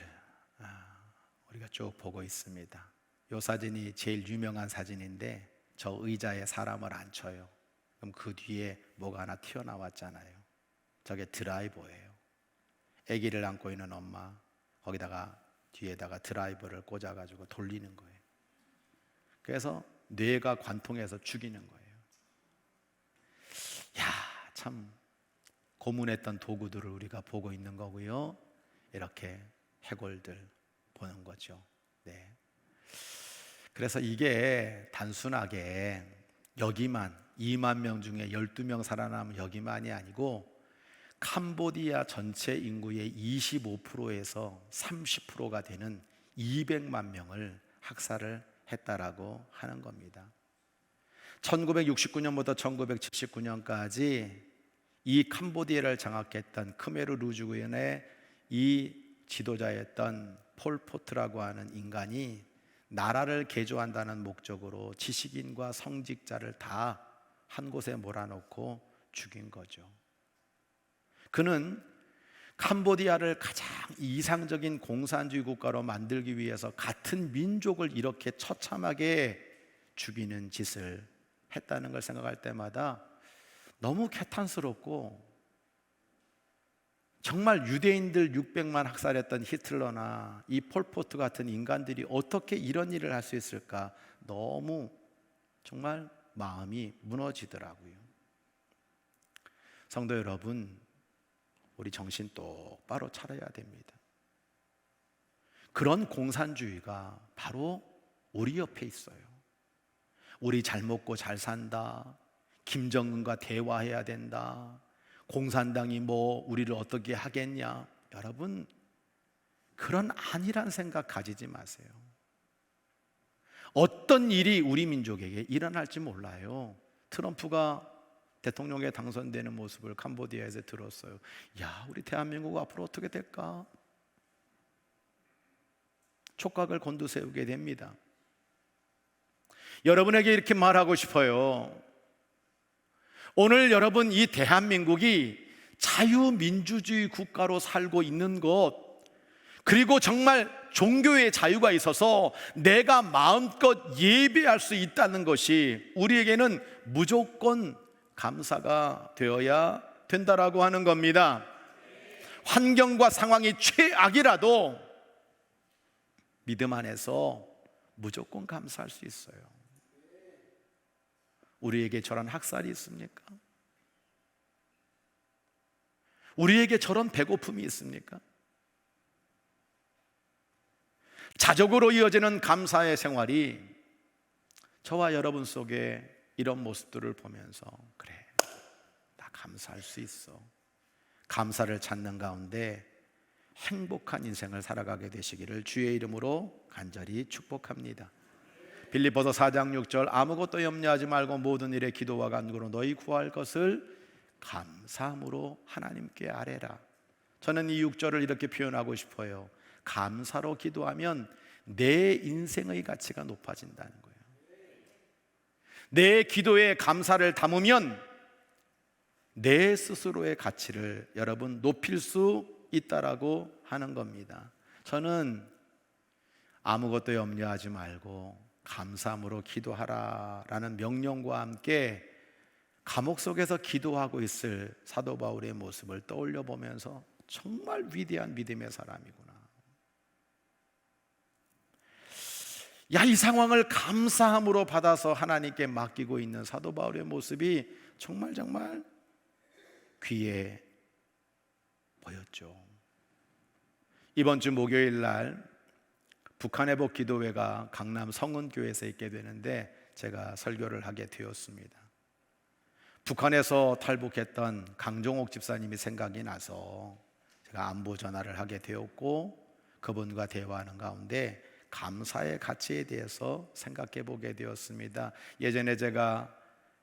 우리가 쭉 보고 있습니다. 이 사진이 제일 유명한 사진인데 저 의자에 사람을 앉혀요. 그럼 그 뒤에 뭐가 하나 튀어나왔잖아요. 저게 드라이버예요. 아기를 안고 있는 엄마, 거기다가 뒤에다가 드라이버를 꽂아가지고 돌리는 거예요. 그래서 뇌가 관통해서 죽이는 거예요. 야, 참 고문했던 도구들을 우리가 보고 있는 거고요. 이렇게 해골들 보는 거죠. 네. 그래서 이게 단순하게 여기만 2만 명 중에 12명 살아남은 여기만이 아니고 캄보디아 전체 인구의 25%에서 30%가 되는 200만 명을 학살을 했다라고 하는 겁니다. 1969년부터 1979년까지 이 캄보디아를 장악했던 크메르 루즈군의 이 지도자였던 폴포트라고 하는 인간이 나라를 개조한다는 목적으로 지식인과 성직자를 다 한 곳에 몰아넣고 죽인 거죠. 그는 캄보디아를 가장 이상적인 공산주의 국가로 만들기 위해서 같은 민족을 이렇게 처참하게 죽이는 짓을 했다는 걸 생각할 때마다 너무 개탄스럽고, 정말 유대인들 600만 학살했던 히틀러나 이 폴포트 같은 인간들이 어떻게 이런 일을 할 수 있을까, 너무 정말 마음이 무너지더라고요. 성도 여러분, 우리 정신 똑바로 차려야 됩니다. 그런 공산주의가 바로 우리 옆에 있어요. 우리 잘 먹고 잘 산다, 김정은과 대화해야 된다, 공산당이 뭐 우리를 어떻게 하겠냐. 여러분, 그런 안일한 생각 가지지 마세요. 어떤 일이 우리 민족에게 일어날지 몰라요. 트럼프가 대통령에 당선되는 모습을 캄보디아에서 들었어요. 야, 우리 대한민국 앞으로 어떻게 될까? 촉각을 곤두세우게 됩니다. 여러분에게 이렇게 말하고 싶어요. 오늘 여러분, 이 대한민국이 자유민주주의 국가로 살고 있는 것, 그리고 정말 종교의 자유가 있어서 내가 마음껏 예배할 수 있다는 것이 우리에게는 무조건 감사가 되어야 된다라고 하는 겁니다. 환경과 상황이 최악이라도 믿음 안에서 무조건 감사할 수 있어요. 우리에게 저런 학살이 있습니까? 우리에게 저런 배고픔이 있습니까? 자적으로 이어지는 감사의 생활이 저와 여러분 속에 이런 모습들을 보면서, 그래, 나 감사할 수 있어. 감사를 찾는 가운데 행복한 인생을 살아가게 되시기를 주의 이름으로 간절히 축복합니다. 빌립보서 4장 6절 아무것도 염려하지 말고 모든 일에 기도와 간구로 너희 구할 것을 감사함으로 하나님께 아뢰라. 저는 이 6절을 이렇게 표현하고 싶어요. 감사로 기도하면 내 인생의 가치가 높아진다는 거예요. 내 기도에 감사를 담으면 내 스스로의 가치를 여러분 높일 수 있다라고 하는 겁니다. 저는 아무것도 염려하지 말고 감사함으로 기도하라라는 명령과 함께 감옥 속에서 기도하고 있을 사도 바울의 모습을 떠올려 보면서 정말 위대한 믿음의 사람이구나. 야, 이 상황을 감사함으로 받아서 하나님께 맡기고 있는 사도 바울의 모습이 정말 귀해 보였죠. 이번 주 목요일 날 북한회복 기도회가 강남 성은교회에서 있게 되는데 제가 설교를 하게 되었습니다. 북한에서 탈북했던 강종옥 집사님이 생각이 나서 제가 안부 전화를 하게 되었고 그분과 대화하는 가운데 감사의 가치에 대해서 생각해 보게 되었습니다. 예전에 제가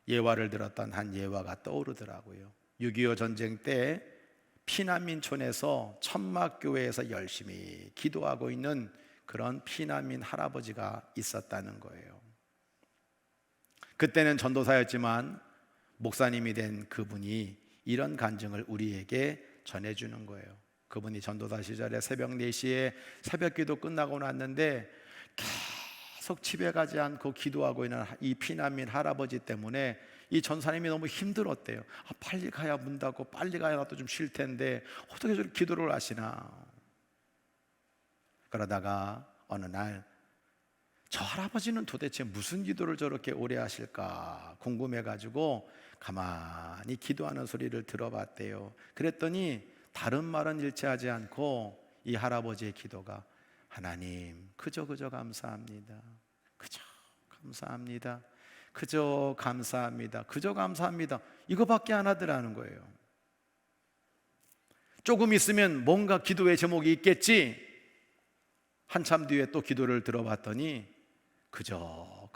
예화를 들었던 한 예화가 떠오르더라고요. 6.25 전쟁 때 피난민촌에서 천막교회에서 열심히 기도하고 있는 그런 피난민 할아버지가 있었다는 거예요. 그때는 전도사였지만 목사님이 된 그분이 이런 간증을 우리에게 전해주는 거예요. 그분이 전도사 시절에 새벽 4시에 새벽 기도 끝나고 났는데 계속 집에 가지 않고 기도하고 있는 이 피난민 할아버지 때문에 이 전사님이 너무 힘들었대요. 빨리 가야 문 닫고 빨리 가야 나도 좀 쉴 텐데 어떻게 저렇게 기도를 하시나. 그러다가 어느 날 저 할아버지는 도대체 무슨 기도를 저렇게 오래 하실까 궁금해가지고 가만히 기도하는 소리를 들어봤대요. 그랬더니 다른 말은 일치하지 않고 이 할아버지의 기도가 하나님 그저 감사합니다. 그저 감사합니다. 그저 감사합니다. 그저 감사합니다. 이거밖에 안 하더라는 거예요. 조금 있으면 뭔가 기도의 제목이 있겠지. 한참 뒤에 또 기도를 들어봤더니 그저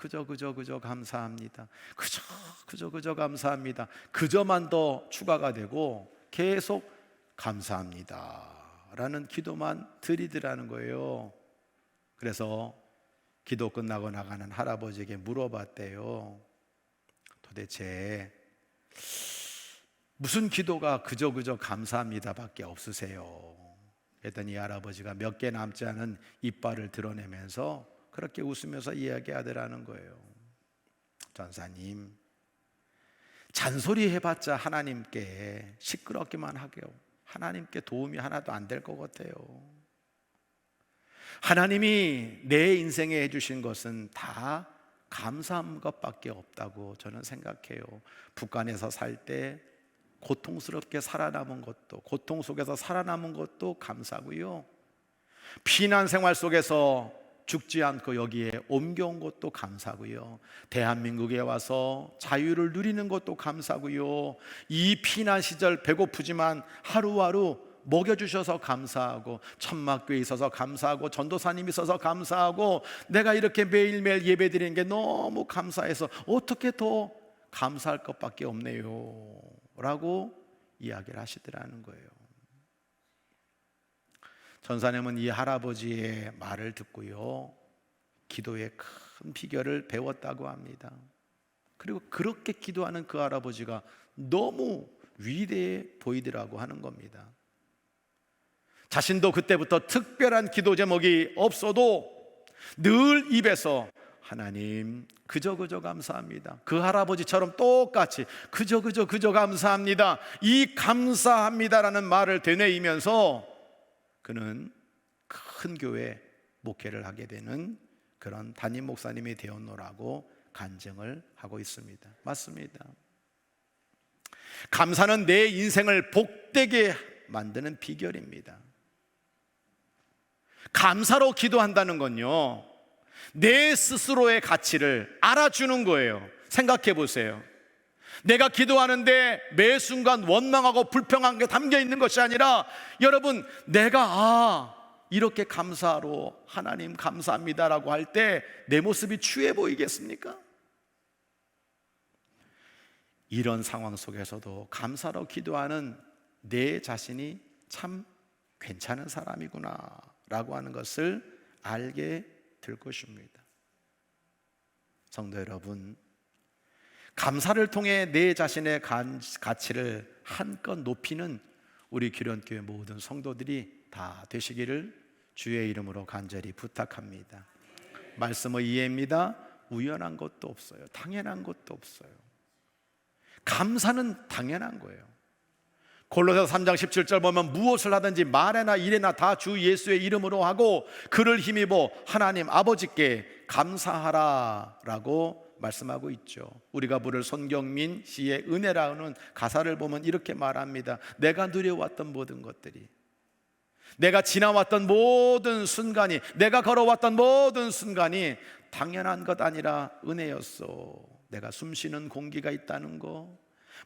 감사합니다. 그저 감사합니다. 그저만 더 추가가 되고 계속 감사합니다 라는 기도만 드리더라는 거예요. 그래서 기도 끝나고 나가는 할아버지에게 물어봤대요. 도대체 무슨 기도가 그저 감사합니다 밖에 없으세요? 그랬더니 이 할아버지가 몇 개 남지 않은 이빨을 드러내면서 그렇게 웃으면서 이야기하더라는 거예요. 전사님, 잔소리 해봤자 하나님께 시끄럽기만 하게요. 하나님께 도움이 하나도 안 될 것 같아요. 하나님이 내 인생에 해주신 것은 다 감사한 것밖에 없다고 저는 생각해요. 북한에서 살 때 고통스럽게 살아남은 것도, 고통 속에서 살아남은 것도 감사고요. 피난 생활 속에서 죽지 않고 여기에 옮겨온 것도 감사고요. 대한민국에 와서 자유를 누리는 것도 감사고요. 이 피난 시절 배고프지만 하루하루 먹여주셔서 감사하고, 천막교에 있어서 감사하고, 전도사님이 있어서 감사하고, 내가 이렇게 매일매일 예배드리는 게 너무 감사해서 어떻게 더 감사할 것밖에 없네요 라고 이야기를 하시더라는 거예요. 전사님은 이 할아버지의 말을 듣고요, 기도의 큰 비결을 배웠다고 합니다. 그리고 그렇게 기도하는 그 할아버지가 너무 위대해 보이더라고 하는 겁니다. 자신도 그때부터 특별한 기도 제목이 없어도 늘 입에서 하나님 그저 감사합니다, 그 할아버지처럼 똑같이 그저 감사합니다, 이 감사합니다라는 말을 되뇌이면서 그는 큰 교회 목회를 하게 되는 그런 담임 목사님이 되었노라고 간증을 하고 있습니다. 맞습니다. 감사는 내 인생을 복되게 만드는 비결입니다. 감사로 기도한다는 건요, 내 스스로의 가치를 알아주는 거예요. 생각해 보세요. 내가 기도하는데 매 순간 원망하고 불평한 게 담겨 있는 것이 아니라, 여러분, 내가 이렇게 감사로 하나님 감사합니다라고 할 때 내 모습이 추해 보이겠습니까? 이런 상황 속에서도 감사로 기도하는 내 자신이 참 괜찮은 사람이구나 라고 하는 것을 알게 될 것입니다. 성도 여러분, 감사를 통해 내 자신의 가치를 한껏 높이는 우리 기련교회 모든 성도들이 다 되시기를 주의 이름으로 간절히 부탁합니다. 말씀의 이해입니다. 우연한 것도 없어요. 당연한 것도 없어요. 감사는 당연한 거예요. 골로새서 3장 17절 보면 무엇을 하든지 말에나 일에나 다 주 예수의 이름으로 하고 그를 힘입어 하나님 아버지께 감사하라 라고 말씀하고 있죠. 우리가 부를 손경민 씨의 은혜라는 가사를 보면 이렇게 말합니다. 내가 누려왔던 모든 것들이, 내가 지나왔던 모든 순간이, 내가 걸어왔던 모든 순간이 당연한 것 아니라 은혜였어. 내가 숨쉬는 공기가 있다는 거,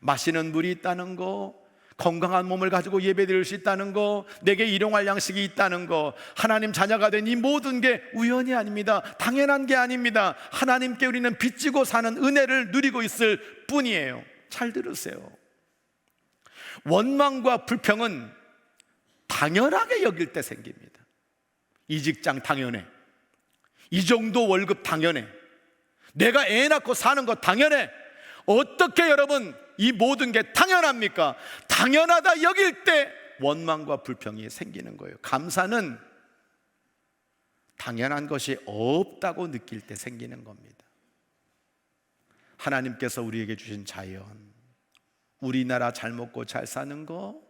마시는 물이 있다는 거, 건강한 몸을 가지고 예배드릴 수 있다는 거, 내게 일용할 양식이 있다는 거, 하나님 자녀가 된 이 모든 게 우연이 아닙니다. 당연한 게 아닙니다. 하나님께 우리는 빚지고 사는 은혜를 누리고 있을 뿐이에요. 잘 들으세요. 원망과 불평은 당연하게 여길 때 생깁니다. 이 직장 당연해, 이 정도 월급 당연해, 내가 애 낳고 사는 거 당연해. 어떻게 여러분 이 모든 게 당연합니까? 당연하다 여길 때 원망과 불평이 생기는 거예요. 감사는 당연한 것이 없다고 느낄 때 생기는 겁니다. 하나님께서 우리에게 주신 자연, 우리나라 잘 먹고 잘 사는 거,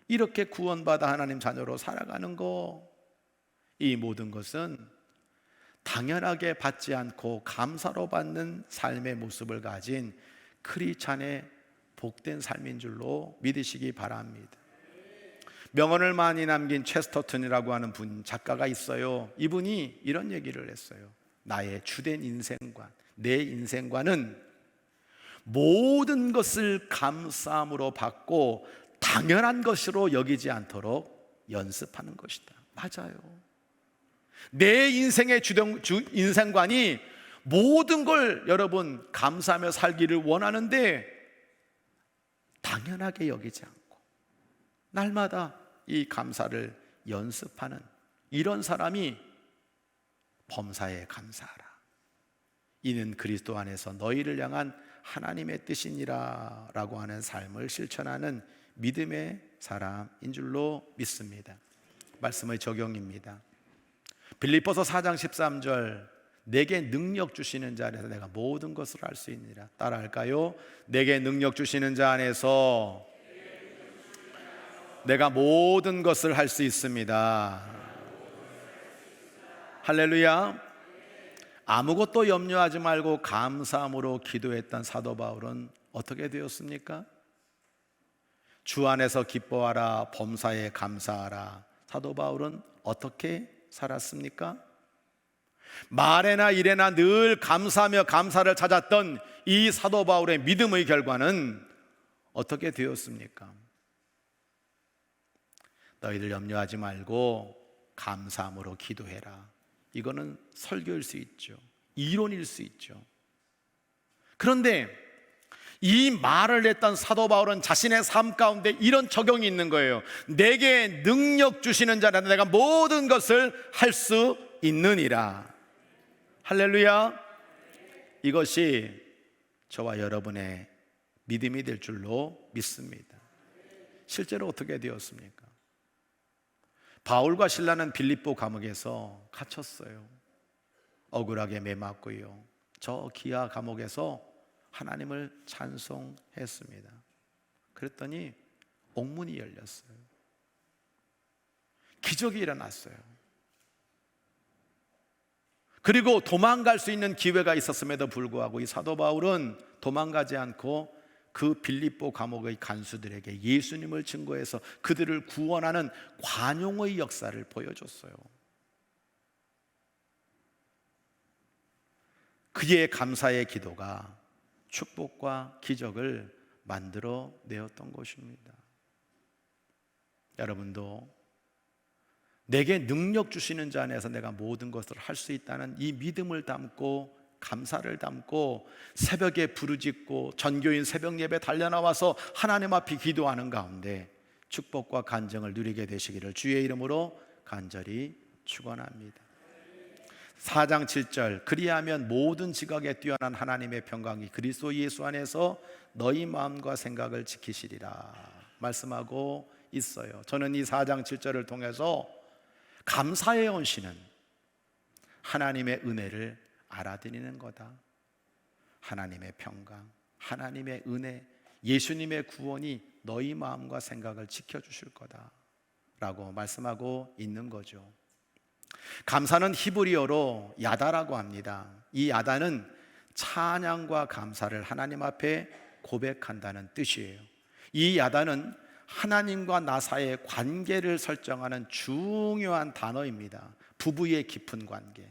이렇게 구원받아 하나님 자녀로 살아가는 거, 이 모든 것은 당연하게 받지 않고 감사로 받는 삶의 모습을 가진 크리스찬의 복된 삶인 줄로 믿으시기 바랍니다. 명언을 많이 남긴 체스터턴이라고 하는 작가가 있어요. 이분이 이런 얘기를 했어요. 나의 주된 인생관, 내 인생관은 모든 것을 감사함으로 받고 당연한 것으로 여기지 않도록 연습하는 것이다. 맞아요. 내 인생의 인생관이 모든 걸 여러분 감사하며 살기를 원하는데 당연하게 여기지 않고 날마다 이 감사를 연습하는 이런 사람이 범사에 감사하라. 이는 그리스도 안에서 너희를 향한 하나님의 뜻이니라 라고 하는 삶을 실천하는 믿음의 사람인 줄로 믿습니다. 말씀의 적용입니다. 빌립보서 4장 13절, 내게 능력 주시는 자 안에서 내가 모든 것을 할 수 있느니라. 따라 할까요? 내게 능력 주시는 자 안에서 내가 모든 것을 할 수 있습니다. 할렐루야. 아무것도 염려하지 말고 감사함으로 기도했던 사도 바울은 어떻게 되었습니까? 주 안에서 기뻐하라, 범사에 감사하라. 사도 바울은 어떻게 살았습니까? 말에나 일에나 늘 감사하며 감사를 찾았던 이 사도 바울의 믿음의 결과는 어떻게 되었습니까? 너희들 염려하지 말고 감사함으로 기도해라. 이거는 설교일 수 있죠. 이론일 수 있죠. 그런데 이 말을 했던 사도 바울은 자신의 삶 가운데 이런 적용이 있는 거예요. 내게 능력 주시는 자라 내가 모든 것을 할 수 있느니라. 할렐루야. 이것이 저와 여러분의 믿음이 될 줄로 믿습니다. 실제로 어떻게 되었습니까? 바울과 실라는 빌립보 감옥에서 갇혔어요. 억울하게 매맞고요. 저 기아 감옥에서 하나님을 찬송했습니다. 그랬더니 옥문이 열렸어요. 기적이 일어났어요. 그리고 도망갈 수 있는 기회가 있었음에도 불구하고 이 사도 바울은 도망가지 않고 그 빌립보 감옥의 간수들에게 예수님을 증거해서 그들을 구원하는 관용의 역사를 보여줬어요. 그의 감사의 기도가 축복과 기적을 만들어 내었던 것입니다. 여러분도 내게 능력 주시는 자 안에서 내가 모든 것을 할 수 있다는 이 믿음을 담고 감사를 담고 새벽에 부르짖고 전교인 새벽 예배 달려나와서 하나님 앞에 기도하는 가운데 축복과 간증을 누리게 되시기를 주의 이름으로 간절히 축원합니다. 4장 7절 그리하면 모든 지각에 뛰어난 하나님의 평강이 그리스도 예수 안에서 너희 마음과 생각을 지키시리라 말씀하고 있어요. 저는 이 4장 7절을 통해서 감사의 헌신은 하나님의 은혜를 알아들이는 거다. 하나님의 평강, 하나님의 은혜, 예수님의 구원이 너희 마음과 생각을 지켜주실 거다 라고 말씀하고 있는 거죠. 감사는 히브리어로 야다라고 합니다. 이 야다는 찬양과 감사를 하나님 앞에 고백한다는 뜻이에요. 이 야다는 하나님과 나 사이의 관계를 설정하는 중요한 단어입니다. 부부의 깊은 관계,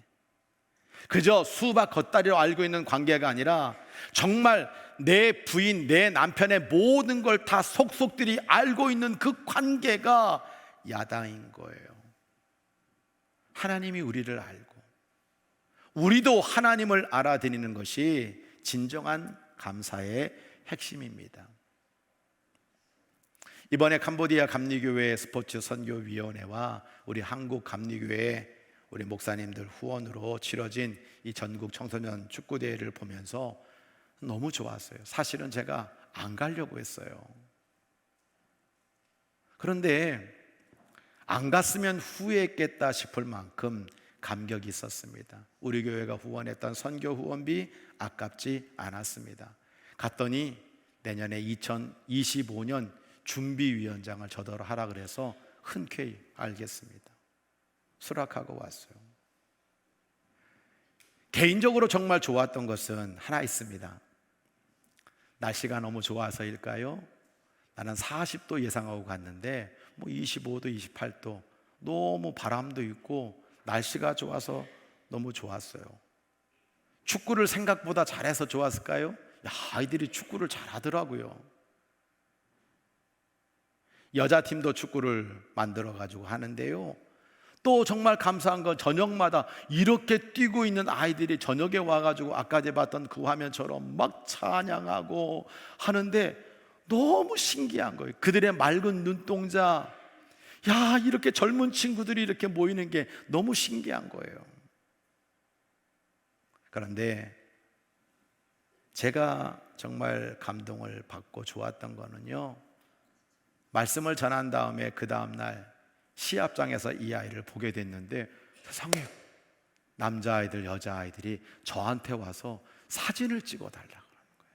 그저 수박 겉다리로 알고 있는 관계가 아니라 정말 내 부인, 내 남편의 모든 걸 다 속속들이 알고 있는 그 관계가 야다인 거예요. 하나님이 우리를 알고 우리도 하나님을 알아드리는 것이 진정한 감사의 핵심입니다. 이번에 캄보디아 감리교회 스포츠 선교위원회와 우리 한국 감리교회 우리 목사님들 후원으로 치러진 이 전국 청소년 축구대회를 보면서 너무 좋았어요. 사실은 제가 안 가려고 했어요. 그런데 안 갔으면 후회했겠다 싶을 만큼 감격이 있었습니다. 우리 교회가 후원했던 선교 후원비 아깝지 않았습니다. 갔더니 내년에 2025년 준비위원장을 저더러 하라 그래서 흔쾌히 알겠습니다. 수락하고 왔어요. 개인적으로 정말 좋았던 것은 하나 있습니다. 날씨가 너무 좋아서일까요? 나는 40도 예상하고 갔는데 25도, 28도 너무 바람도 있고 날씨가 좋아서 너무 좋았어요. 축구를 생각보다 잘해서 좋았을까요? 아이들이 축구를 잘하더라고요. 여자팀도 축구를 만들어가지고 하는데요, 또 정말 감사한 건 저녁마다 이렇게 뛰고 있는 아이들이 저녁에 와가지고 아까 제가 봤던 그 화면처럼 막 찬양하고 하는데 너무 신기한 거예요. 그들의 맑은 눈동자, 야, 이렇게 젊은 친구들이 이렇게 모이는 게 너무 신기한 거예요. 그런데 제가 정말 감동을 받고 좋았던 거는요, 말씀을 전한 다음에 그 다음날 시합장에서 이 아이를 보게 됐는데 세상에 남자아이들 여자아이들이 저한테 와서 사진을 찍어달라고 하는 거예요.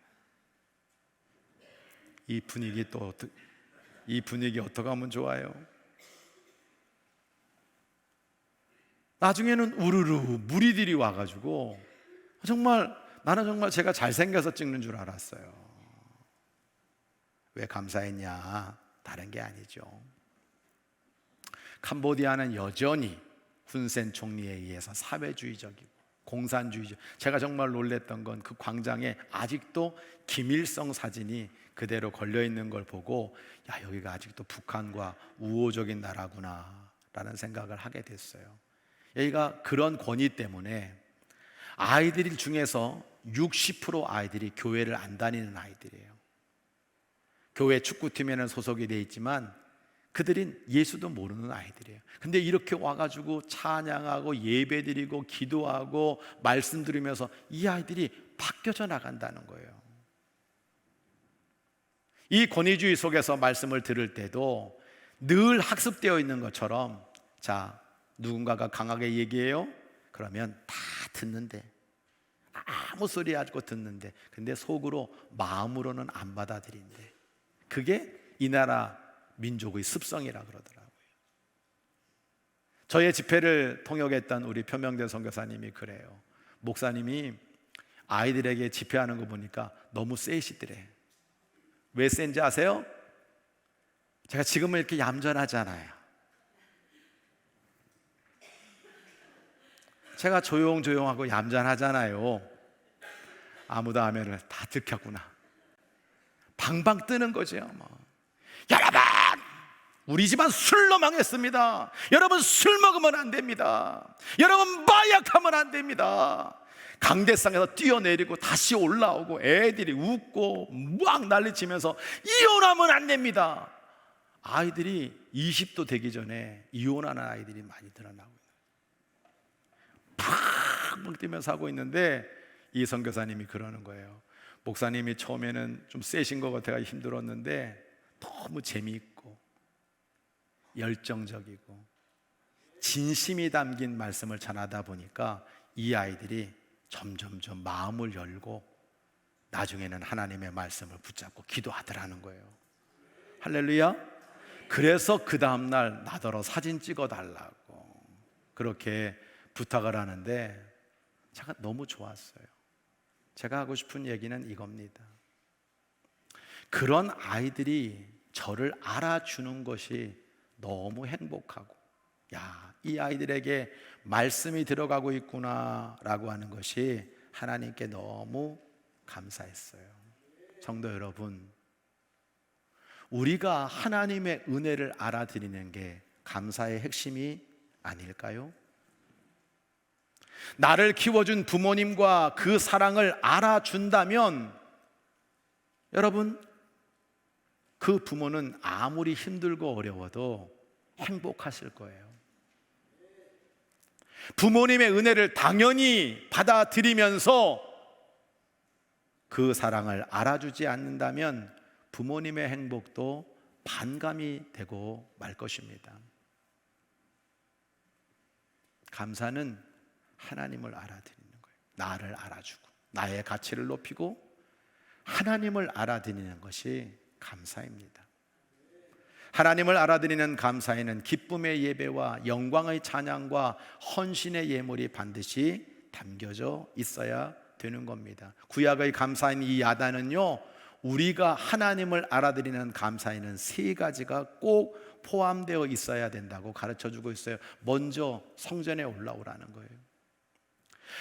이 분위기 어떻게 하면 좋아요? 나중에는 우르르 무리들이 와가지고 나는 정말 제가 잘생겨서 찍는 줄 알았어요. 왜 감사했냐? 다른 게 아니죠. 캄보디아는 여전히 훈센 총리에 의해서 사회주의적이고 공산주의적. 제가 정말 놀랬던 건 그 광장에 아직도 김일성 사진이 그대로 걸려 있는 걸 보고, 야, 여기가 아직도 북한과 우호적인 나라구나 라는 생각을 하게 됐어요. 여기가 그런 권위 때문에 아이들 중에서 60% 아이들이 교회를 안 다니는 아이들이에요. 교회 축구팀에는 소속이 돼 있지만 그들은 예수도 모르는 아이들이에요. 근데 이렇게 와가지고 찬양하고 예배드리고 기도하고 말씀 들으면서 이 아이들이 바뀌어져 나간다는 거예요. 이 권위주의 속에서 말씀을 들을 때도 늘 학습되어 있는 것처럼, 자, 누군가가 강하게 얘기해요? 그러면 다 듣는데, 아무 소리 하고 듣는데, 근데 속으로 마음으로는 안 받아들인대. 그게 이 나라 민족의 습성이라 그러더라고요. 저의 집회를 통역했던 우리 표명대 선교사님이 그래요. 목사님이 아이들에게 집회하는 거 보니까 너무 세시더래. 왜 센지 아세요? 제가 지금은 이렇게 얌전하잖아요. 제가 조용조용하고 얌전하잖아요. 아무도 아멘을 다 들켰구나. 방방 뜨는 거죠. 여러분, 우리 집안 술로 망했습니다. 여러분, 술 먹으면 안 됩니다. 여러분, 마약하면 안 됩니다. 강대상에서 뛰어내리고 다시 올라오고 애들이 웃고 막 난리치면서 이혼하면 안 됩니다. 아이들이 20도 되기 전에 이혼하는 아이들이 많이 드러나고 팍 뛰면서 하고 있는데, 이 선교사님이 그러는 거예요. 목사님이 처음에는 좀 세신 것 같아서 힘들었는데 너무 재미있고 열정적이고 진심이 담긴 말씀을 전하다 보니까 이 아이들이 점점점 마음을 열고 나중에는 하나님의 말씀을 붙잡고 기도하더라는 거예요. 할렐루야. 그래서 그 다음날 나더러 사진 찍어달라고 그렇게 부탁을 하는데 제가 너무 좋았어요. 제가 하고 싶은 얘기는 이겁니다. 그런 아이들이 저를 알아주는 것이 너무 행복하고, 야, 이 아이들에게 말씀이 들어가고 있구나 라고 하는 것이 하나님께 너무 감사했어요. 성도 여러분, 우리가 하나님의 은혜를 알아들이는 게 감사의 핵심이 아닐까요? 나를 키워준 부모님과 그 사랑을 알아준다면 여러분, 그 부모는 아무리 힘들고 어려워도 행복하실 거예요. 부모님의 은혜를 당연히 받아들이면서 그 사랑을 알아주지 않는다면 부모님의 행복도 반감이 되고 말 것입니다. 감사는 하나님을 알아들이는 거예요. 나를 알아주고 나의 가치를 높이고 하나님을 알아들이는 것이 감사입니다. 하나님을 알아들이는 감사에는 기쁨의 예배와 영광의 찬양과 헌신의 예물이 반드시 담겨져 있어야 되는 겁니다. 구약의 감사인 이 야단은요, 우리가 하나님을 알아들이는 감사에는 세 가지가 꼭 포함되어 있어야 된다고 가르쳐주고 있어요. 먼저 성전에 올라오라는 거예요.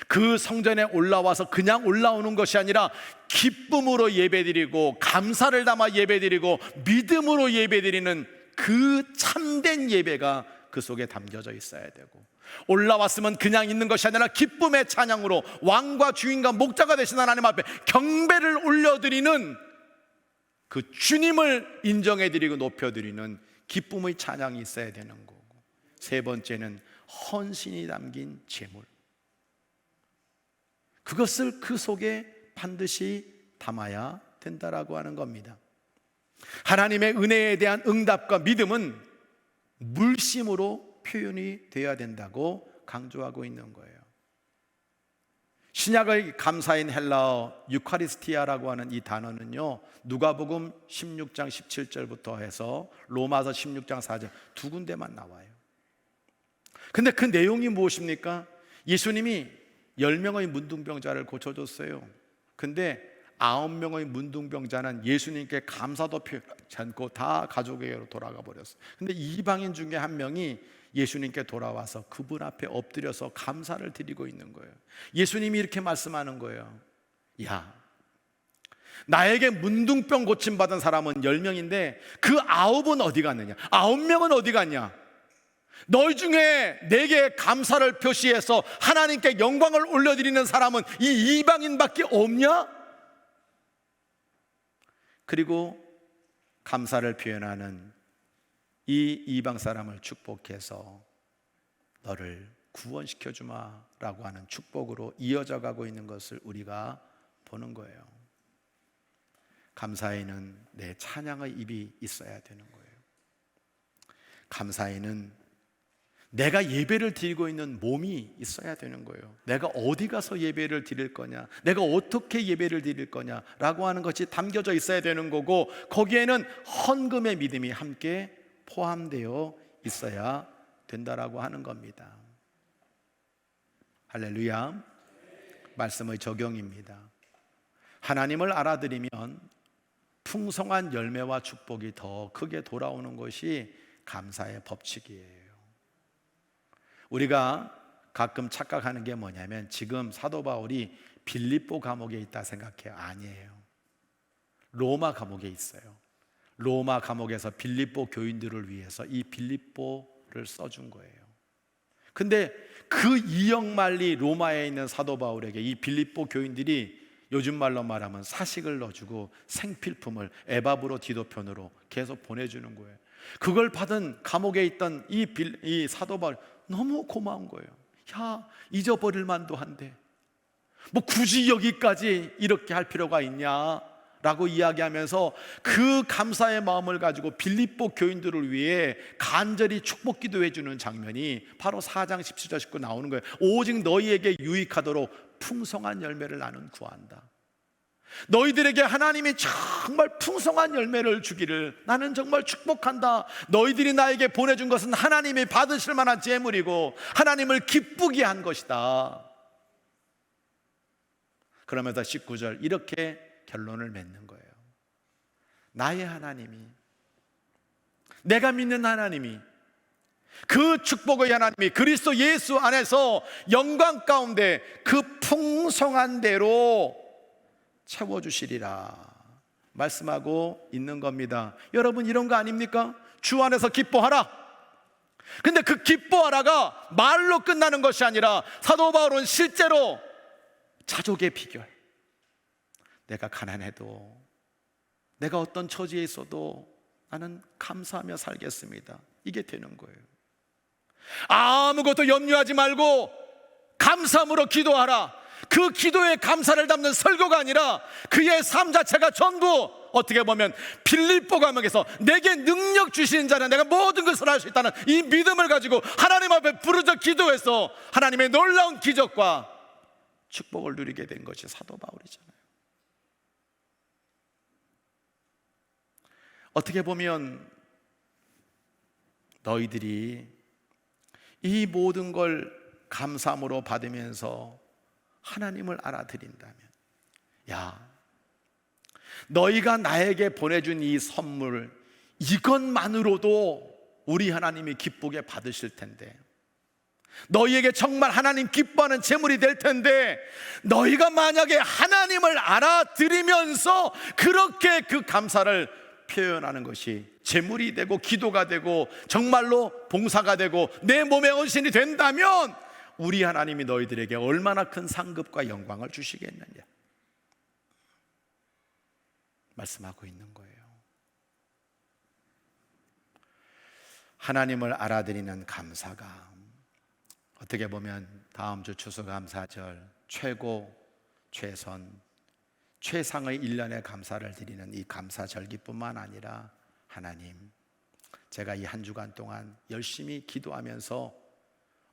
그 성전에 올라와서 그냥 올라오는 것이 아니라 기쁨으로 예배드리고 감사를 담아 예배드리고 믿음으로 예배드리는 그 참된 예배가 그 속에 담겨져 있어야 되고, 올라왔으면 그냥 있는 것이 아니라 기쁨의 찬양으로 왕과 주인과 목자가 되신 하나님 앞에 경배를 올려드리는 그 주님을 인정해드리고 높여드리는 기쁨의 찬양이 있어야 되는 거고, 세 번째는 헌신이 담긴 제물, 그것을 그 속에 반드시 담아야 된다라고 하는 겁니다. 하나님의 은혜에 대한 응답과 믿음은 물심으로 표현이 되어야 된다고 강조하고 있는 거예요. 신약의 감사인 헬라어 유카리스티아라고 하는 이 단어는요, 누가복음 16장 17절부터 해서 로마서 16장 4절 두 군데만 나와요. 근데 그 내용이 무엇입니까? 예수님이 10명의 문둥병자를 고쳐줬어요. 근데 9명의 문둥병자는 예수님께 감사도 표현하지 않고 다 가족에게로 돌아가 버렸어요. 근데 이방인 중에 한 명이 예수님께 돌아와서 그분 앞에 엎드려서 감사를 드리고 있는 거예요. 예수님이 이렇게 말씀하는 거예요. 야, 나에게 문둥병 고침받은 사람은 10명인데 그 9은 어디 갔느냐? 9명은 어디 갔냐? 너희 중에 내게 감사를 표시해서 하나님께 영광을 올려드리는 사람은 이 이방인밖에 없냐? 그리고 감사를 표현하는 이 이방 사람을 축복해서 너를 구원시켜 주마라고 하는 축복으로 이어져 가고 있는 것을 우리가 보는 거예요. 감사에는 내 찬양의 입이 있어야 되는 거예요. 감사에는 내가 예배를 드리고 있는 몸이 있어야 되는 거예요. 내가 어디 가서 예배를 드릴 거냐, 내가 어떻게 예배를 드릴 거냐라고 하는 것이 담겨져 있어야 되는 거고, 거기에는 헌금의 믿음이 함께 포함되어 있어야 된다라고 하는 겁니다. 할렐루야. 말씀의 적용입니다. 하나님을 알아들이면 풍성한 열매와 축복이 더 크게 돌아오는 것이 감사의 법칙이에요. 우리가 가끔 착각하는 게 뭐냐면, 지금 사도 바울이 빌립보 감옥에 있다 생각해요. 아니에요. 로마 감옥에 있어요. 로마 감옥에서 빌립보 교인들을 위해서 이 빌립보를 써준 거예요. 근데 그 이역만리 로마에 있는 사도 바울에게 이 빌립보 교인들이 요즘 말로 말하면 사식을 넣어주고 생필품을 에바브로 디도편으로 계속 보내주는 거예요. 그걸 받은 감옥에 있던 이 사도 바울 너무 고마운 거예요. 야, 잊어버릴 만도 한데 뭐 굳이 여기까지 이렇게 할 필요가 있냐 라고 이야기하면서 그 감사의 마음을 가지고 빌립보 교인들을 위해 간절히 축복 기도해 주는 장면이 바로 4장 17절 19 나오는 거예요. 오직 너희에게 유익하도록 풍성한 열매를 나는 구한다. 너희들에게 하나님이 정말 풍성한 열매를 주기를 나는 정말 축복한다. 너희들이 나에게 보내준 것은 하나님이 받으실 만한 재물이고 하나님을 기쁘게 한 것이다. 그러면서 19절 이렇게 결론을 맺는 거예요. 나의 하나님이, 내가 믿는 하나님이, 그 축복의 하나님이 그리스도 예수 안에서 영광 가운데 그 풍성한 대로 채워주시리라 말씀하고 있는 겁니다. 여러분, 이런 거 아닙니까? 주 안에서 기뻐하라. 근데 그 기뻐하라가 말로 끝나는 것이 아니라 사도 바울은 실제로 자족의 비결, 내가 가난해도, 내가 어떤 처지에 있어도 나는 감사하며 살겠습니다, 이게 되는 거예요. 아무것도 염려하지 말고 감사함으로 기도하라. 그 기도에 감사를 담는 설교가 아니라 그의 삶 자체가 전부 어떻게 보면 빌립보 감옥에서 내게 능력 주시는 자는 내가 모든 것을 할 수 있다는 이 믿음을 가지고 하나님 앞에 부르짖어 기도해서 하나님의 놀라운 기적과 축복을 누리게 된 것이 사도 바울이잖아요. 어떻게 보면 너희들이 이 모든 걸 감사함으로 받으면서 하나님을 알아들인다면, 야, 너희가 나에게 보내준 이 선물, 이것만으로도 우리 하나님이 기쁘게 받으실 텐데, 너희에게 정말 하나님 기뻐하는 재물이 될 텐데, 너희가 만약에 하나님을 알아들이면서 그렇게 그 감사를 표현하는 것이 재물이 되고 기도가 되고 정말로 봉사가 되고 내 몸의 헌신이 된다면 우리 하나님이 너희들에게 얼마나 큰 상급과 영광을 주시겠느냐 말씀하고 있는 거예요. 하나님을 알아들이는 감사가 어떻게 보면 다음 주 추수감사절 최고, 최선, 최상의 1년의 감사를 드리는 이 감사절기뿐만 아니라, 하나님, 제가 이 한 주간 동안 열심히 기도하면서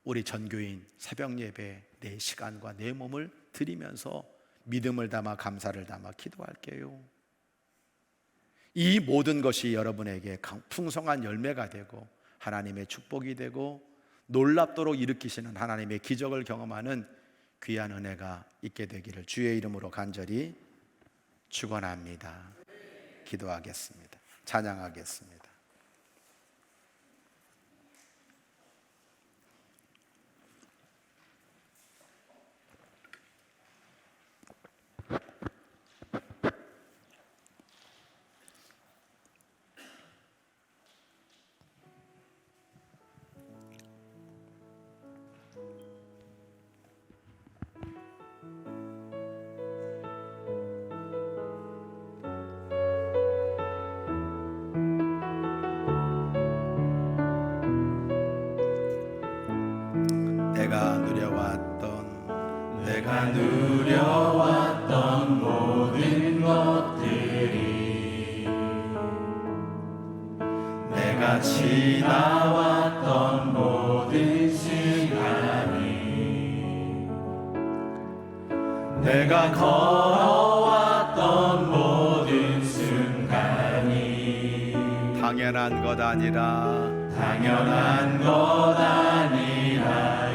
우리 전교인 새벽 예배 내 시간과 내 몸을 드리면서 믿음을 담아 감사를 담아 기도할게요. 이 모든 것이 여러분에게 풍성한 열매가 되고 하나님의 축복이 되고 놀랍도록 일으키시는 하나님의 기적을 경험하는 귀한 은혜가 있게 되기를 주의 이름으로 간절히 축원합니다. 기도하겠습니다. 찬양하겠습니다. 내가 누려왔던 모든 것들이, 내가 지나왔던 모든 시간이, 내가 걸어왔던 모든 순간이 당연한 것 아니라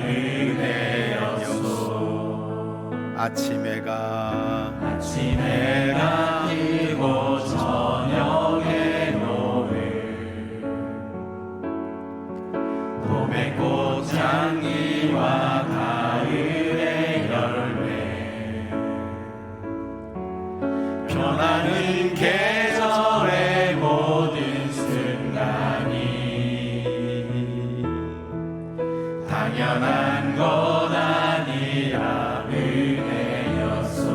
은혜였소. 아침해가 뜨고 저녁의 노을, 봄의 꽃향기와 가을의 열매, 당연한 것 아니라 은혜였소.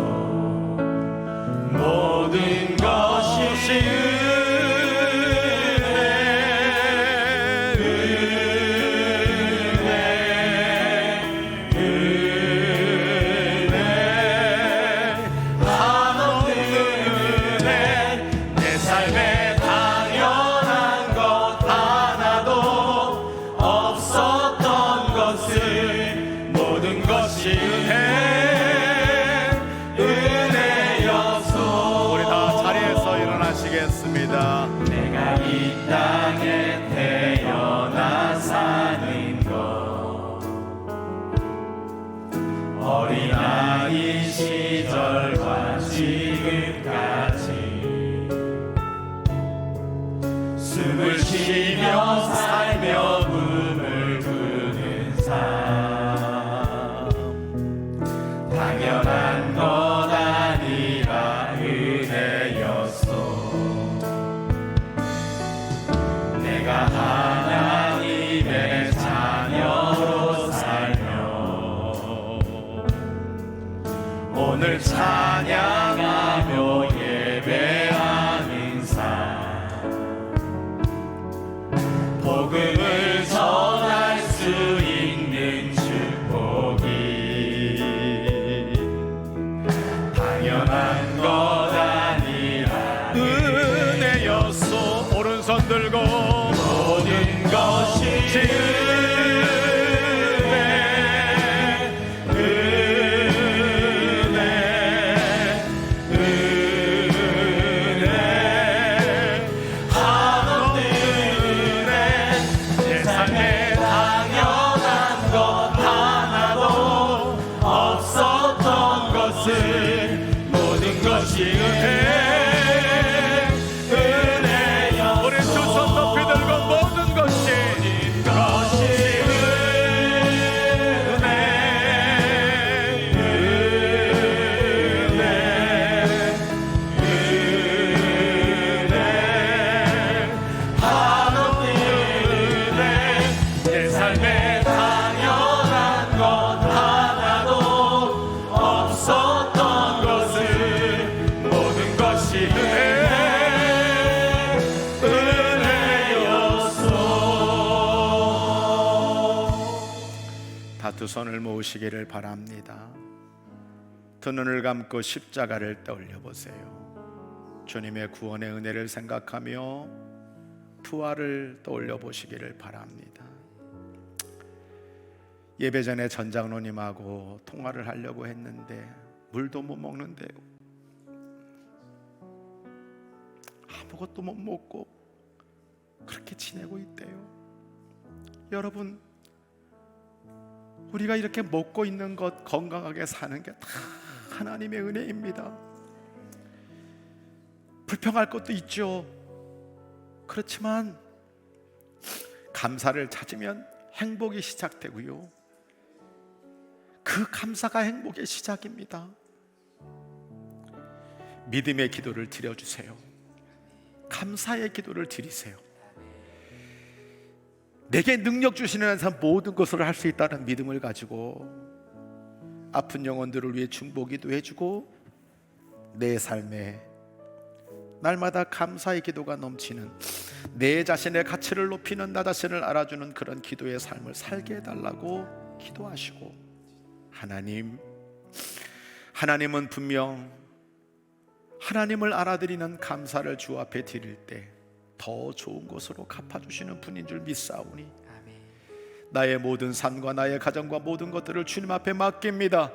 모든 것이 내가 이 땅에 태어나 사는 것, 어린아이 시절과 지금까지 숨을 쉬며 살며 꿈을 꾸는 삶, 당연한 것 아니라 은혜였소. 내가 하나님의 자녀로 살며 오늘 찬양하며 예배하는 삶, 복음을 전할 수 있는 축복이 당연한 것 아니라 은혜였소. 오른손 들고 모든 것이 두 손을 모으시기를 바랍니다. 두 눈을 감고 십자가를 떠올려 보세요. 주님의 구원의 은혜를 생각하며 부활을 떠올려 보시기를 바랍니다. 예배 전에 전장로님하고 통화를 하려고 했는데 물도 못 먹는데요, 아무것도 못 먹고 그렇게 지내고 있대요. 여러분, 우리가 이렇게 먹고 있는 것, 건강하게 사는 게 다 하나님의 은혜입니다. 불평할 것도 있죠. 그렇지만 감사를 찾으면 행복이 시작되고요, 그 감사가 행복의 시작입니다. 믿음의 기도를 드려주세요. 감사의 기도를 드리세요. 내게 능력 주시는 한사 모든 것을 할 수 있다는 믿음을 가지고 아픈 영혼들을 위해 중보기도 해주고 내 삶에 날마다 감사의 기도가 넘치는, 내 자신의 가치를 높이는, 나 자신을 알아주는 그런 기도의 삶을 살게 해달라고 기도하시고, 하나님은 분명 하나님을 알아드리는 감사를 주 앞에 드릴 때 더 좋은 것으로 갚아주시는 분인 줄 믿사오니 나의 모든 삶과 나의 가정과 모든 것들을 주님 앞에 맡깁니다.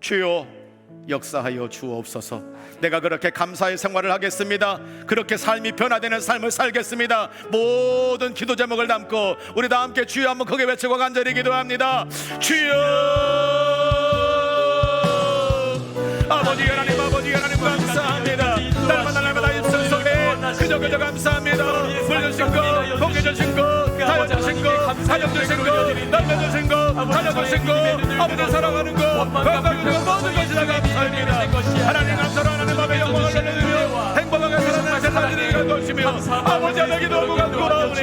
주여 역사하여 주옵소서. 내가 그렇게 감사의 생활을 하겠습니다. 그렇게 삶이 변화되는 삶을 살겠습니다. 모든 기도 제목을 담고 우리 다 함께 주여 한번 크게 외치고 간절히 기도합니다. 주여, 아버지 하나님, 아버지 하나님 감사합니다. 날마다 입술 속에 그저 감사합니다. 물 주신 것, 공기 주신 것, 사역 주신 것, 사역 주신 것, 남편 주신 것, 사역 주신 것, 아버지 사랑하는 것, 건강 주신 것, 모든 것이 다 감사합니다. 하나님 감사로 하나님 앞에 영광을 돌리며 행복하게 살아가는 세상을 이루는 것이며, 아버지 하나님 기도하고 간구하오니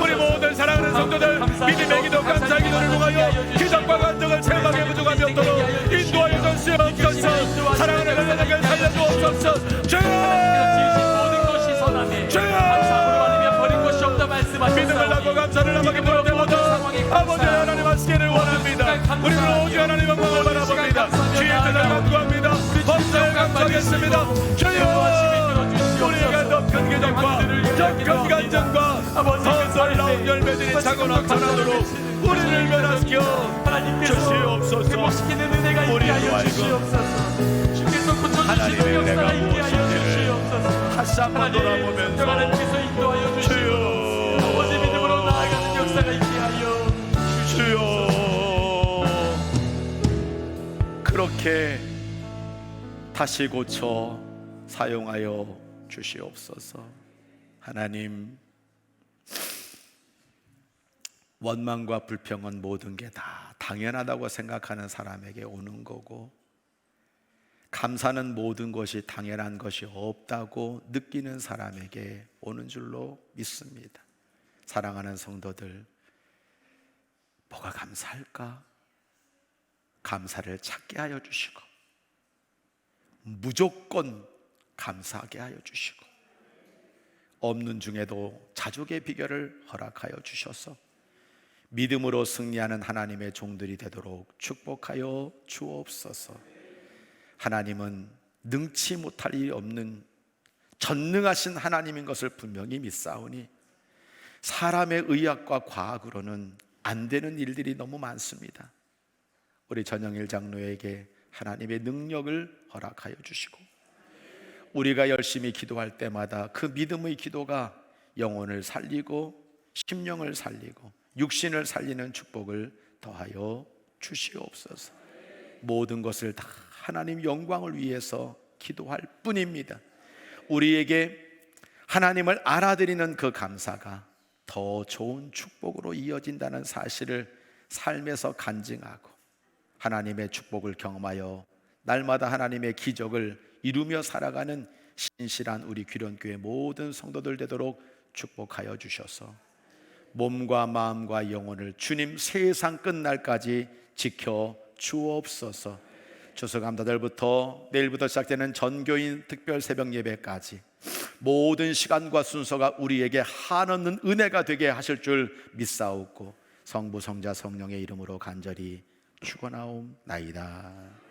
우리 모든 사랑하는 성도들 믿음의 기도, 감사의 기도를 통하여 감사를 나밖에 모를 때마다 아버지 하나님 하시기를 원합니다. 우리는 오직 하나님의 복을 바라봅니다. 주의 뜻을 간구합니다. 범사에 감사하겠습니다. 주여, 우리가 더 큰 기적과 더 큰 간증과 더 놀라운 열매들이 차고 나타나도록 우리를 변화시켜 주시옵소서. 우리로 알고 하나님의 은혜가 무엇인지를 다시 한번 돌아보면서 주여, 아버지 믿음으로 나아가는 역사가 있게 하여 주여, 그렇게 다시 고쳐 사용하여 주시옵소서. 하나님, 원망과 불평은 모든 게 다 당연하다고 생각하는 사람에게 오는 거고, 감사는 모든 것이 당연한 것이 없다고 느끼는 사람에게 오는 줄로 믿습니다. 사랑하는 성도들, 뭐가 감사할까? 감사를 찾게 하여 주시고 무조건 감사하게 하여 주시고 없는 중에도 자족의 비결을 허락하여 주셔서 믿음으로 승리하는 하나님의 종들이 되도록 축복하여 주옵소서. 하나님은 능치 못할 일이 없는 전능하신 하나님인 것을 분명히 믿사오니 사람의 의학과 과학으로는 안 되는 일들이 너무 많습니다. 우리 전영일 장로에게 하나님의 능력을 허락하여 주시고 우리가 열심히 기도할 때마다 그 믿음의 기도가 영혼을 살리고 심령을 살리고 육신을 살리는 축복을 더하여 주시옵소서. 모든 것을 다 하나님 영광을 위해서 기도할 뿐입니다. 우리에게 하나님을 알아들이는 그 감사가 더 좋은 축복으로 이어진다는 사실을 삶에서 간증하고 하나님의 축복을 경험하여 날마다 하나님의 기적을 이루며 살아가는 신실한 우리 귀련교회 모든 성도들 되도록 축복하여 주셔서 몸과 마음과 영혼을 주님 세상 끝날까지 지켜 주옵소서. 추석 감사절부터 내일부터 시작되는 전교인 특별 새벽 예배까지 모든 시간과 순서가 우리에게 한없는 은혜가 되게 하실 줄 믿사옵고 성부 성자 성령의 이름으로 간절히 축원하옵나이다.